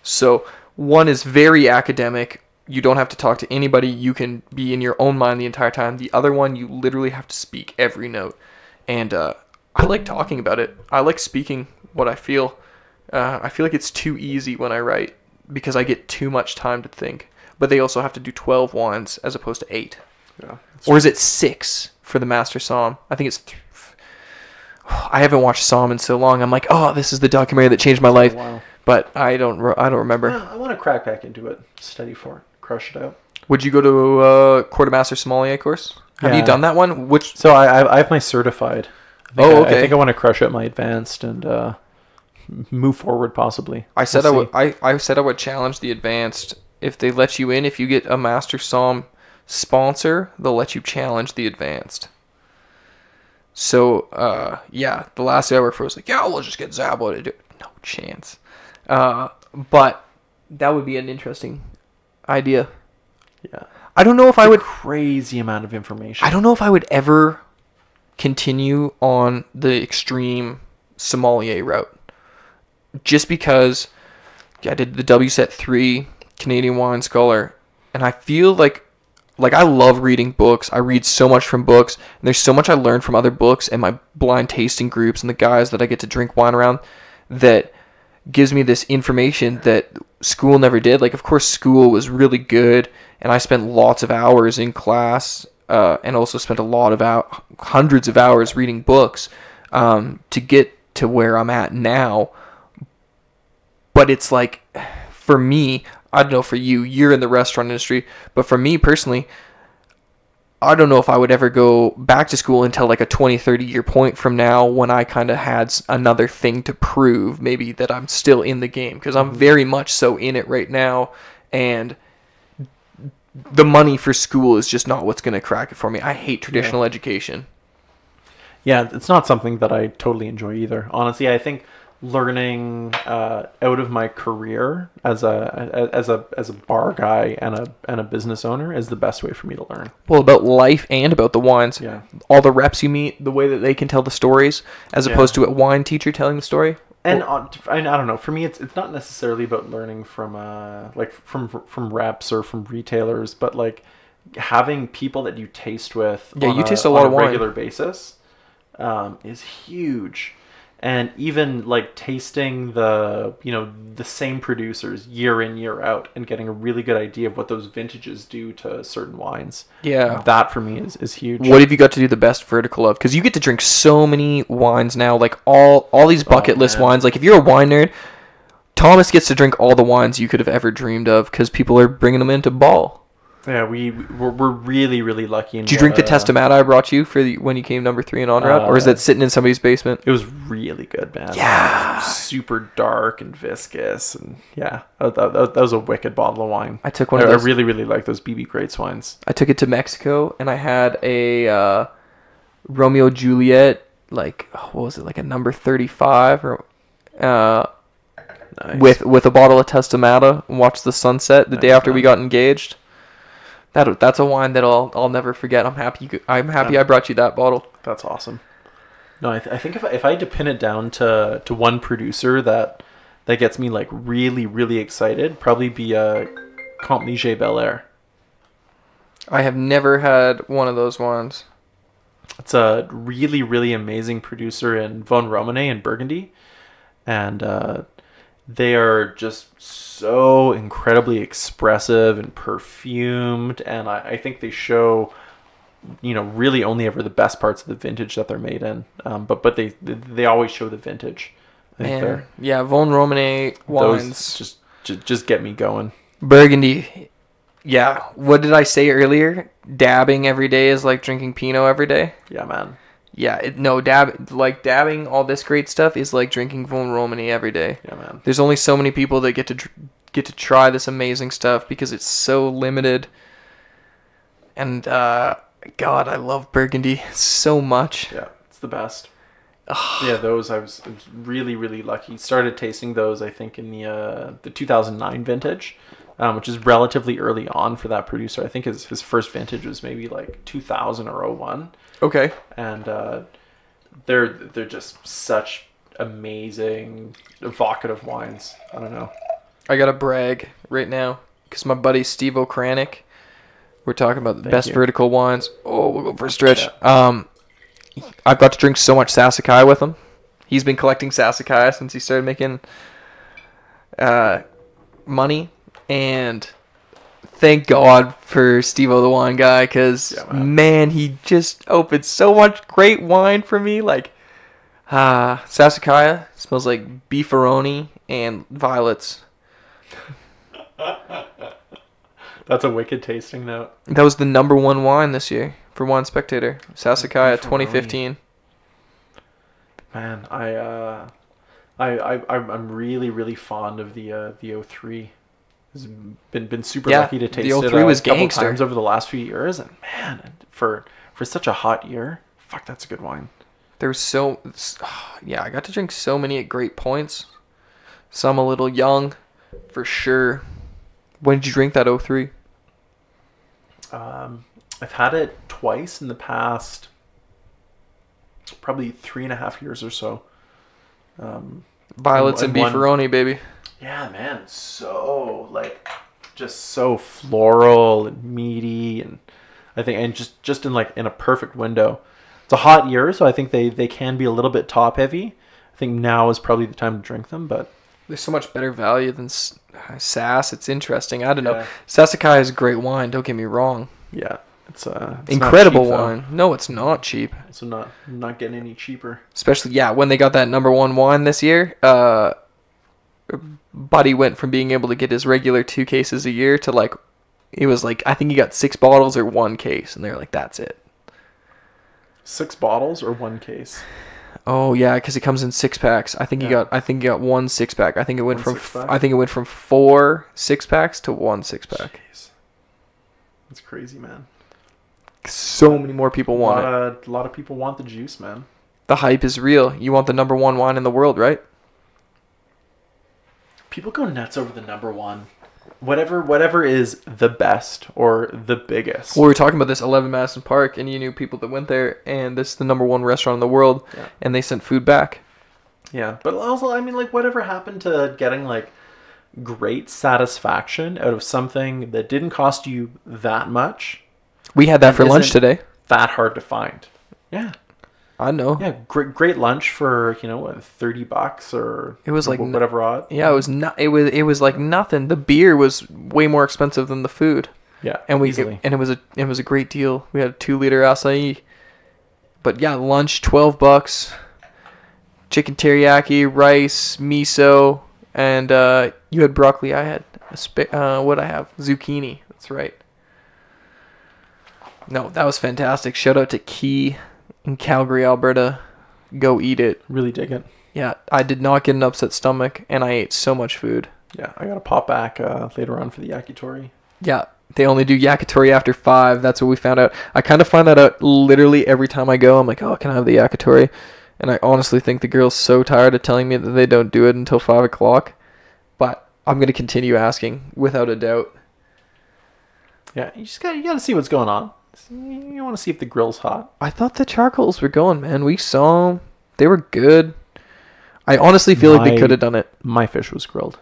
So one is very academic. You don't have to talk to anybody. You can be in your own mind the entire time. The other one, you literally have to speak every note. And I like talking about it. I like speaking what I feel. I feel like it's too easy when I write because I get too much time to think. But they also have to do 12 wines as opposed to 8. Yeah, or is it 6 for the Master Somm? I think it's... I haven't watched Somm in so long. I'm like, oh, this is the documentary that changed my life. Wow. But I don't remember. I want to crack back into it, study for it, crush it out. Would you go to a quartermaster sommelier course? Have you done that one? So I have my certified. I think I want to crush out my advanced and move forward possibly. I said I said I would challenge the advanced. If they let you in, if you get a master somm sponsor, they'll let you challenge the advanced. So the last guy I worked for was like, yeah, we'll just get Zabo to do it. No chance. But that would be an interesting idea. Yeah. I don't know if I would... Crazy amount of information. I don't know if I would ever continue on the extreme sommelier route. Just because I did the WSET 3 Canadian Wine Scholar, and I feel like I love reading books. I read so much from books, and there's so much I learned from other books and my blind tasting groups and the guys that I get to drink wine around that gives me this information that school never did. Like, of course, school was really good, and I spent lots of hours in class, and also spent hundreds of hours reading books to get to where I'm at now. But it's like, for me, I don't know for you, you're in the restaurant industry, but for me personally, I don't know if I would ever go back to school until like a 20, 30 year point from now when I kind of had another thing to prove, maybe that I'm still in the game, because I'm very much so in it right now, and the money for school is just not what's going to crack it for me. I hate traditional education. Yeah, it's not something that I totally enjoy either. Honestly, I think learning out of my career as a bar guy and a business owner is the best way for me to learn. Well, about life and about the wines. Yeah. All the reps you meet, the way that they can tell the stories, as opposed to a wine teacher telling the story. And I don't know. For me, it's not necessarily about learning from from reps or from retailers, but like having people that you taste with. Yeah, you taste a lot of wine on a regular basis is huge. And even like tasting the same producers year in, year out, and getting a really good idea of what those vintages do to certain wines. Yeah. That for me is huge. What have you got to do the best vertical of? Because you get to drink so many wines now, like all these bucket list wines. Like if you're a wine nerd, Thomas gets to drink all the wines you could have ever dreamed of because people are bringing them into Ball. Yeah, we're really, really lucky. Did you drink the Testamata I brought you for when you came number 3 in on route, or is that sitting in somebody's basement? It was really good, man. Yeah, super dark and viscous, and yeah, that was a wicked bottle of wine. I took one of those. I really, really like those BB Greats wines. I took it to Mexico, and I had a Romeo Juliet, like what was it, like a number 35, or nice. with a bottle of Testamata, and watched the sunset the day after we got engaged. That's a wine that I'll never forget. I'm happy I brought you that bottle. That's awesome. No, I think if I had to pin it down to one producer that that gets me like really, really excited, probably be a Comte Ligier Bel Air. I have never had one of those wines. It's a really, really amazing producer in Von Romane in Burgundy. And they are just so incredibly expressive and perfumed. And I think they show, really only ever the best parts of the vintage that they're made in. But they always show the vintage. Man, yeah, Von Romane wines. Those just get me going. Burgundy. Yeah, what did I say earlier? Dabbing every day is like drinking Pinot every day. Yeah, man. Yeah, dabbing all this great stuff is like drinking Von Romane every day. Yeah, man. There's only so many people that get to try this amazing stuff because it's so limited. And God, I love Burgundy so much. Yeah, it's the best. Yeah, those I was really, really lucky. Started tasting those I think in the 2009 vintage. Which is relatively early on for that producer. I think his first vintage was maybe like 2000 or 01. Okay. And they're just such amazing, evocative wines. I don't know. I got to brag right now because my buddy Steve Okranik, we're talking about the best vertical wines. Oh, we'll go for a stretch. Yeah. I've got to drink so much Sassicaia with him. He's been collecting Sassicaia since he started making money. And thank God for Steve-O the wine guy, because man, he just opened so much great wine for me. Like Sassicaia smells like beefaroni and violets. That's a wicked tasting note. That was the number one wine this year for Wine Spectator. Sassicaia 2015. Man, I'm really, really fond of the 03. Been super lucky to taste the it 03 was a couple gangster. times over the last few years, and man, for such a hot year, fuck, that's a good wine. There's I got to drink so many at great points. Some a little young, for sure. When did you drink that 03? I've had it twice in the past, probably 3.5 years or so. Violets and beefaroni, baby. Yeah, man, so just so floral and meaty, and I think, and just in a perfect window. It's a hot year, so I think they can be a little bit top heavy. I think now is probably the time to drink them, but there's so much better value than Sass. It's interesting. I don't know. Sassicaia is a great wine. Don't get me wrong. Yeah, it's incredible cheap, wine. No, it's not cheap. So not getting any cheaper. Especially when they got that number one wine this year. Buddy went from being able to get his regular 2 cases a year to it was I think he got 6 bottles or 1 case, and they're like, that's it. 6 bottles or 1 case? Oh yeah, because it comes in 6-packs. I think he got 1 6-pack. I think it went from 4 6-packs to 1 6-pack. Jeez. That's crazy, man. So many more people want it. A lot of people want the juice, man. The hype is real. You want the number one wine in the world, right? People go nuts over the number one. Whatever is the best or the biggest. Well, we were talking about this 11 Madison Park, and you knew people that went there, and this is the number one restaurant in the world, and they sent food back. Yeah, but also, I mean, whatever happened to getting, great satisfaction out of something that didn't cost you that much? We had that for lunch today. That hard to find. Yeah. I know. Yeah, great lunch for $30 or it was whatever odd. Yeah, it was like nothing. The beer was way more expensive than the food. Yeah, and easily. It was a great deal. We had a 2-liter acai. But yeah, lunch $12. Chicken teriyaki, rice, miso, and you had broccoli. I had what I have zucchini. That's right. No, that was fantastic. Shout out to Key in Calgary, Alberta. Go eat it. Really dig it. Yeah, I did not get an upset stomach, and I ate so much food. Yeah, I got to pop back later on for the yakitori. Yeah, they only do yakitori after 5. That's what we found out. I kind of find that out literally every time I go. I'm like, oh, can I have the yakitori? And I honestly think the girl's so tired of telling me that they don't do it until 5 o'clock. But I'm going to continue asking, without a doubt. Yeah, you got to see what's going on. You want to see if the grill's hot. I thought the charcoals were going, man. We saw them. They were good. I honestly feel like they could have done it. My fish was grilled.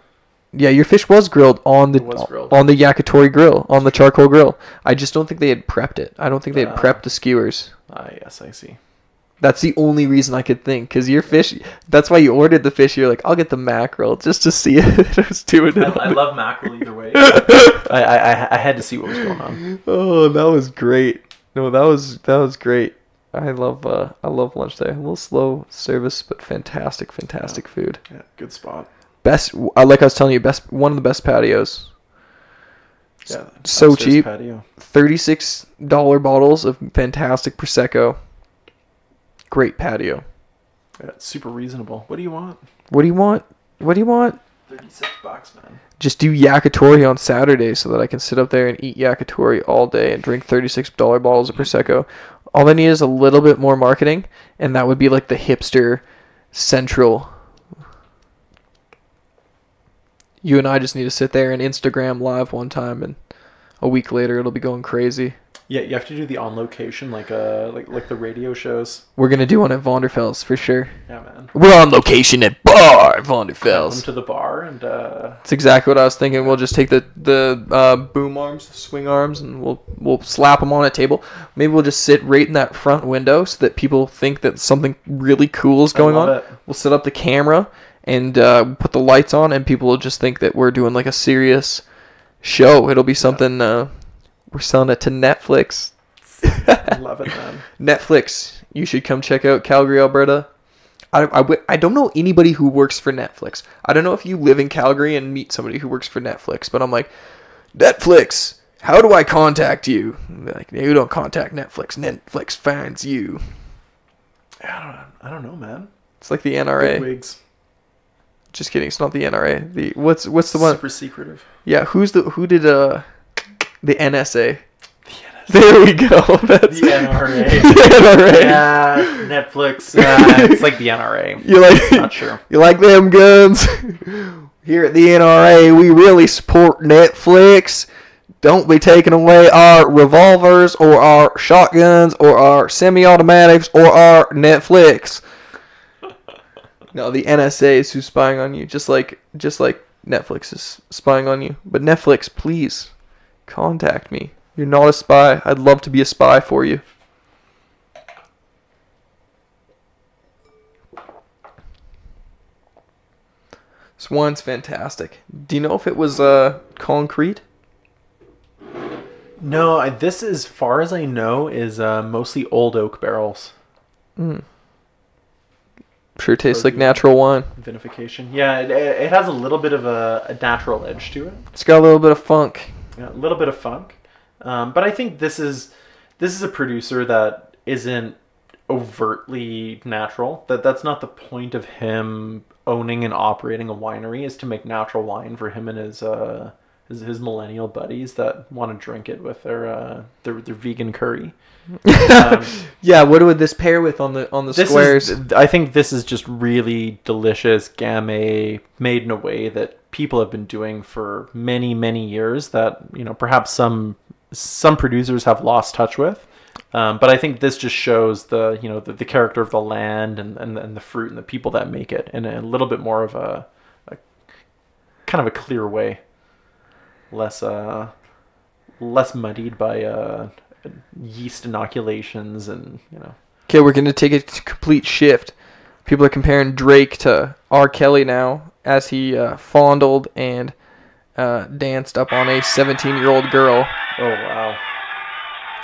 Yeah, your fish was grilled on the yakitori grill, on the charcoal grill. I just don't think they had prepped it. I don't think they had prepped the skewers. Yes, I see. That's the only reason I could think, because your fish, that's why you ordered the fish. You're like, I'll get the mackerel just to see if it was doing it. I love mackerel either way. I had to see what was going on. Oh, that was great. No, that was great. I love lunch there. A little slow service, but fantastic food. Yeah, good spot. Best, like I was telling you, one of the best patios. Yeah, so cheap. Patio. $36 bottles of fantastic prosecco. Great patio. Yeah, it's super reasonable. What do you want? What do you want? $36, man. Just do yakitori on Saturday so that I can sit up there and eat yakitori all day and drink $36 bottles of prosecco. All I need is a little bit more marketing, and that would be like the hipster central. You and I just need to sit there and Instagram live one time, and a week later it'll be going crazy. Yeah, you have to do the on location, like the radio shows. We're gonna do one at Vonderfels for sure. Yeah, man. We're on location at Bar Vonderfels. Come to the bar and. That's exactly what I was thinking. We'll just take the boom arms, swing arms, and we'll slap them on a table. Maybe we'll just sit right in that front window so that people think that something really cool is going on. We'll set up the camera and put the lights on, and people will just think that we're doing like a serious show. It'll be something. We're selling it to Netflix. I love it, man. Netflix, you should come check out Calgary, Alberta. I don't know anybody who works for Netflix. I don't know if you live in Calgary and meet somebody who works for Netflix, but I'm like, Netflix, how do I contact you? They're like, you don't contact Netflix. Netflix finds you. I don't know, man. It's like the NRA. Bigwigs. Just kidding. It's not the NRA. What's the one? Super secretive. Yeah. Who did the NSA? There we go. That's the NRA. The NRA. Yeah, Netflix. It's like the NRA. You like? Not sure. You like them guns? Here at the NRA, we really support Netflix. Don't be taking away our revolvers or our shotguns or our semi-automatics or our Netflix. No, the NSA is who's spying on you, just like Netflix is spying on you. But Netflix, please contact me. You're not a spy. I'd love to be a spy for you. This wine's fantastic. Do you know if it was concrete? No, this, as far as I know, is mostly old oak barrels. Sure tastes like natural wine. Vinification. Yeah, it has a little bit of a natural edge to it. It's got a little bit of funk. Yeah, a little bit of funk. But I think this is a producer that isn't overtly natural. That's not the point of him owning and operating a winery, is to make natural wine for him and his millennial buddies that want to drink it with their vegan curry. Yeah, what would this pair with on the squares? I think this is just really delicious gamay, made in a way that people have been doing for many, many years that, perhaps some producers have lost touch with. But I think this just shows the character of the land and the fruit and the people that make it in a little bit more of a kind of a clear way, less muddied by yeast inoculations and. Okay, we're gonna take a complete shift. People are comparing Drake to R. Kelly now, as he fondled and danced up on a 17-year-old girl. Oh wow!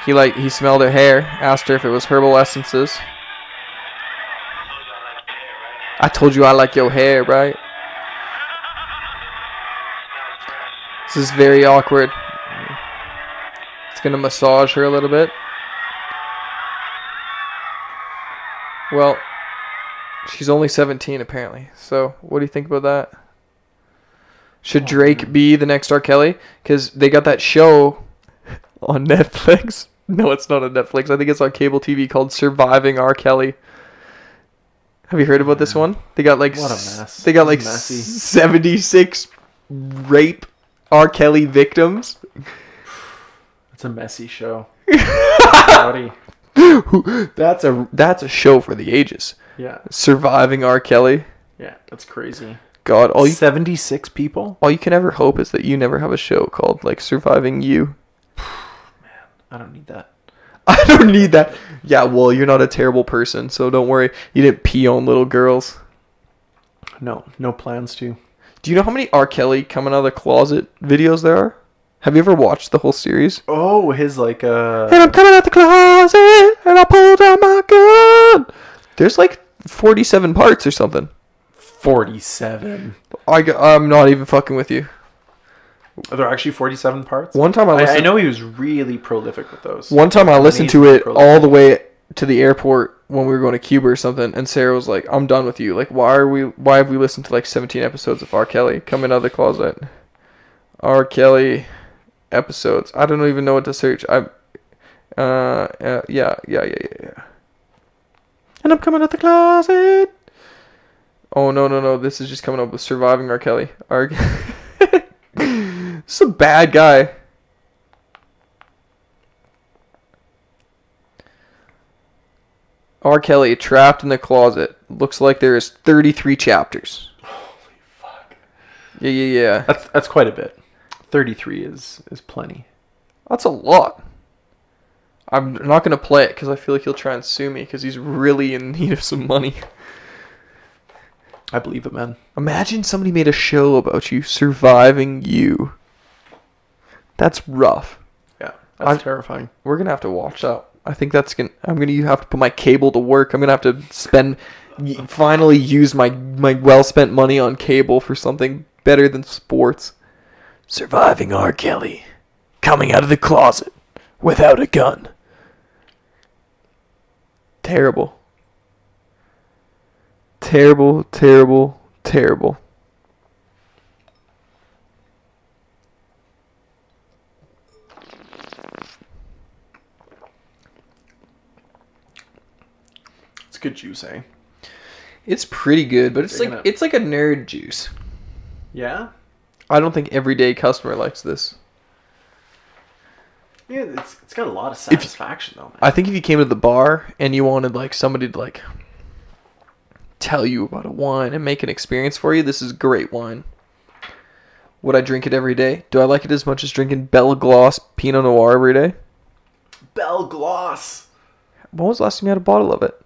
He smelled her hair, asked her if it was herbal essences. I told you I like your hair, right? This is very awkward. It's gonna massage her a little bit. Well, she's only 17 apparently. So, what do you think about that? Should Drake be the next R. Kelly? Because they got that show on Netflix. No, it's not on Netflix. I think it's on cable TV called Surviving R. Kelly. Have you heard about this one? They got like what a mess. They got like 76 rape R. Kelly victims. It's a messy show. Howdy. That's a show for the ages. Yeah. Surviving R. Kelly. Yeah, that's crazy. God, 76 people? all you can ever hope is that you never have a show called like Surviving You. I don't need that. I don't need that. Yeah, well, you're not a terrible person, so don't worry. You didn't pee on little girls. No plans to. Do you know how many R. Kelly coming out of the closet videos there are? Have you ever watched the whole series? Oh, his like And I'm coming out the closet, and I pulled out my gun. There's like 47 parts or something. 47. I'm not even fucking with you. Are there actually 47 parts? One time I know he was really prolific with those. One time I listened to Amazingly it prolific. all the way to the airport when we were going to Cuba or something, and Sarah was like, "I'm done with you. Like, why have we listened to like 17 episodes of R. Kelly coming out of the closet? R. Kelly episodes. I don't even know what to search. Yeah. And I'm coming out the closet. Oh no. This is just coming up with Surviving R. Kelly. This is a bad guy. R. Kelly trapped in the closet. Looks like there is 33 chapters. Holy fuck. Yeah. That's quite a bit. 33 is plenty. That's a lot. I'm not going to play it because I feel like he'll try and sue me because he's really in need of some money. I believe it, man. Imagine somebody made a show about you, Surviving You. That's rough. Yeah, that's terrifying. We're going to have to watch that. I think I'm going to have to put my cable to work. I'm going to have to finally use my well-spent money on cable for something better than sports. Surviving R. Kelly. Coming out of the closet without a gun. Terrible. Terrible. It's good juice, eh? It's pretty good, but it's like a nerd juice. Yeah? I don't think everyday customer likes this. Yeah, it's got a lot of satisfaction though, man. I think if you came to the bar and you wanted like somebody to like tell you about a wine and make an experience for you, this is great wine. Would I drink it every day? Do I like it as much as drinking Belle Gloss Pinot Noir every day? Belle Gloss. When was the last time you had a bottle of it?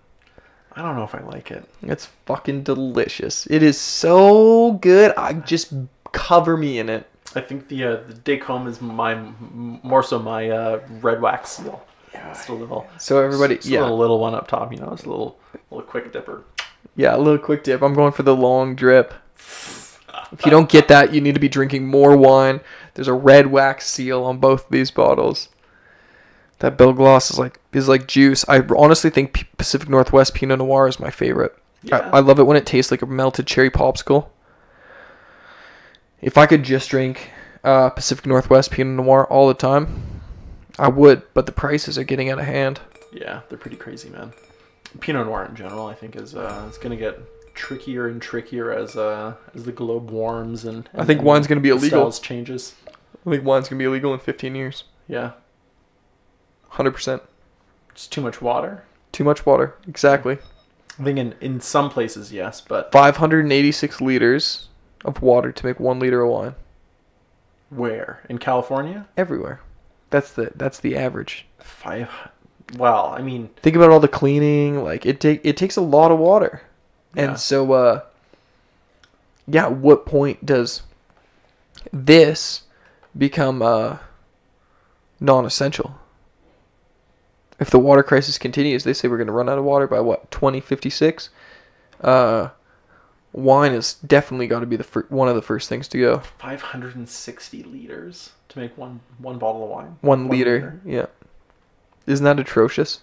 I don't know if I like it. It's fucking delicious. It is so good. I just cover me in it. I think the Dacombe is more so my red wax seal. Yeah, it's a little. So everybody, a little one up top. It's a little quick dipper. Yeah, a little quick dip. I'm going for the long drip. If you don't get that, you need to be drinking more wine. There's a red wax seal on both these bottles. That Belle Gloss is like juice. I honestly think Pacific Northwest Pinot Noir is my favorite. Yeah. I love it when it tastes like a melted cherry popsicle. If I could just drink Pacific Northwest Pinot Noir all the time, I would. But the prices are getting out of hand. Yeah, they're pretty crazy, man. Pinot Noir in general, I think, is it's going to get trickier and trickier as the globe warms and I think wine's going to be illegal. Styles changes. I think wine's going to be illegal in 15 years. Yeah. 100%. It's too much water. Too much water. Exactly. I think in some places, yes, but 586 liters of water to make 1 liter of wine. Where? In California? Everywhere. That's the average. Well, I mean, think about all the cleaning. Like it takes a lot of water, yeah. And so at what point does this become non-essential? If the water crisis continues, they say we're going to run out of water by what, 2056? Wine has definitely got to be one of the first things to go. 560 liters to make one bottle of wine. 1 liter, yeah. Isn't that atrocious?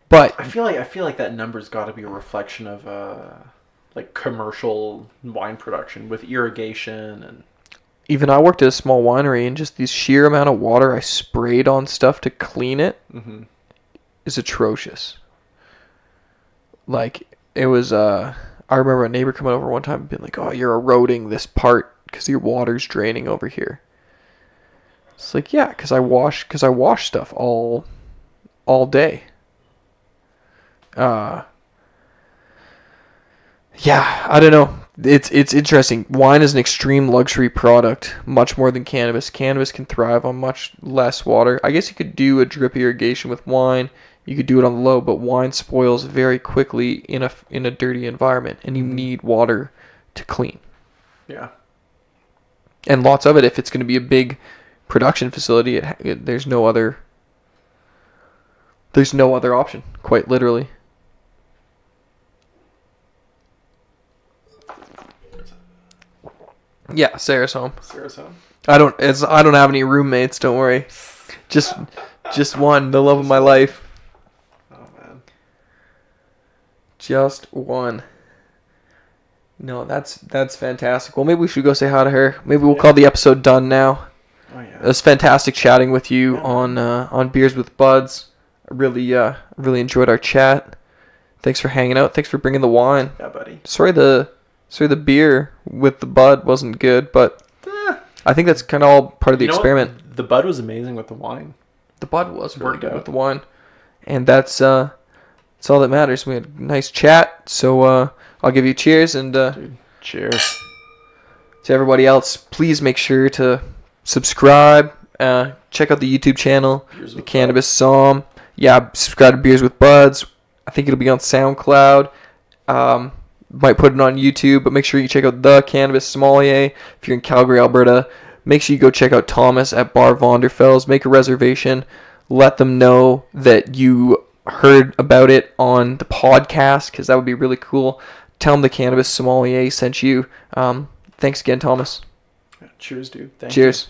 But I feel like that number's got to be a reflection of like commercial wine production with irrigation and. Even I worked at a small winery, and just the sheer amount of water I sprayed on stuff to clean it is atrocious. Like, it was, I remember a neighbor coming over one time and being like, "Oh, you're eroding this part because your water's draining over here." It's like, yeah, because I wash stuff all day. Yeah, I don't know. It's interesting. Wine is an extreme luxury product, much more than cannabis. Cannabis can thrive on much less water. I guess you could do a drip irrigation with wine. You could do it on the low, but wine spoils very quickly in a dirty environment, and you need water to clean. Yeah. And lots of it. If it's going to be a big production facility, there's no other. There's no other option. Quite literally. Yeah, Sarah's home. Sarah's home. I don't have any roommates. Don't worry. Just one. The love of my life. Oh man. Just one. No, that's fantastic. Well, maybe we should go say hi to her. Maybe we'll call the episode done now. Oh yeah. It was fantastic chatting with you on Beers with Buds. I really enjoyed our chat. Thanks for hanging out. Thanks for bringing the wine. Yeah, buddy. Sorry the beer with the bud wasn't good, but I think that's kind of all part of the experiment. The bud was amazing with the wine. The bud was really Worked good out. with the wine, and that's all that matters. We had a nice chat, so I'll give you cheers, and Dude, cheers. to everybody else, please make sure to subscribe. Check out the YouTube channel, Beers the with Cannabis Psalm. Yeah, subscribe to Beers with Buds. I think it'll be on SoundCloud. Might put it on YouTube, but make sure you check out the Cannabis Sommelier if you're in Calgary, Alberta. Make sure you go check out Thomas at Bar Vonderfels. Make a reservation. Let them know that you heard about it on the podcast, because that would be really cool. Tell them the Cannabis Sommelier sent you. Thanks again, Thomas. Cheers, dude. Thank you. Cheers.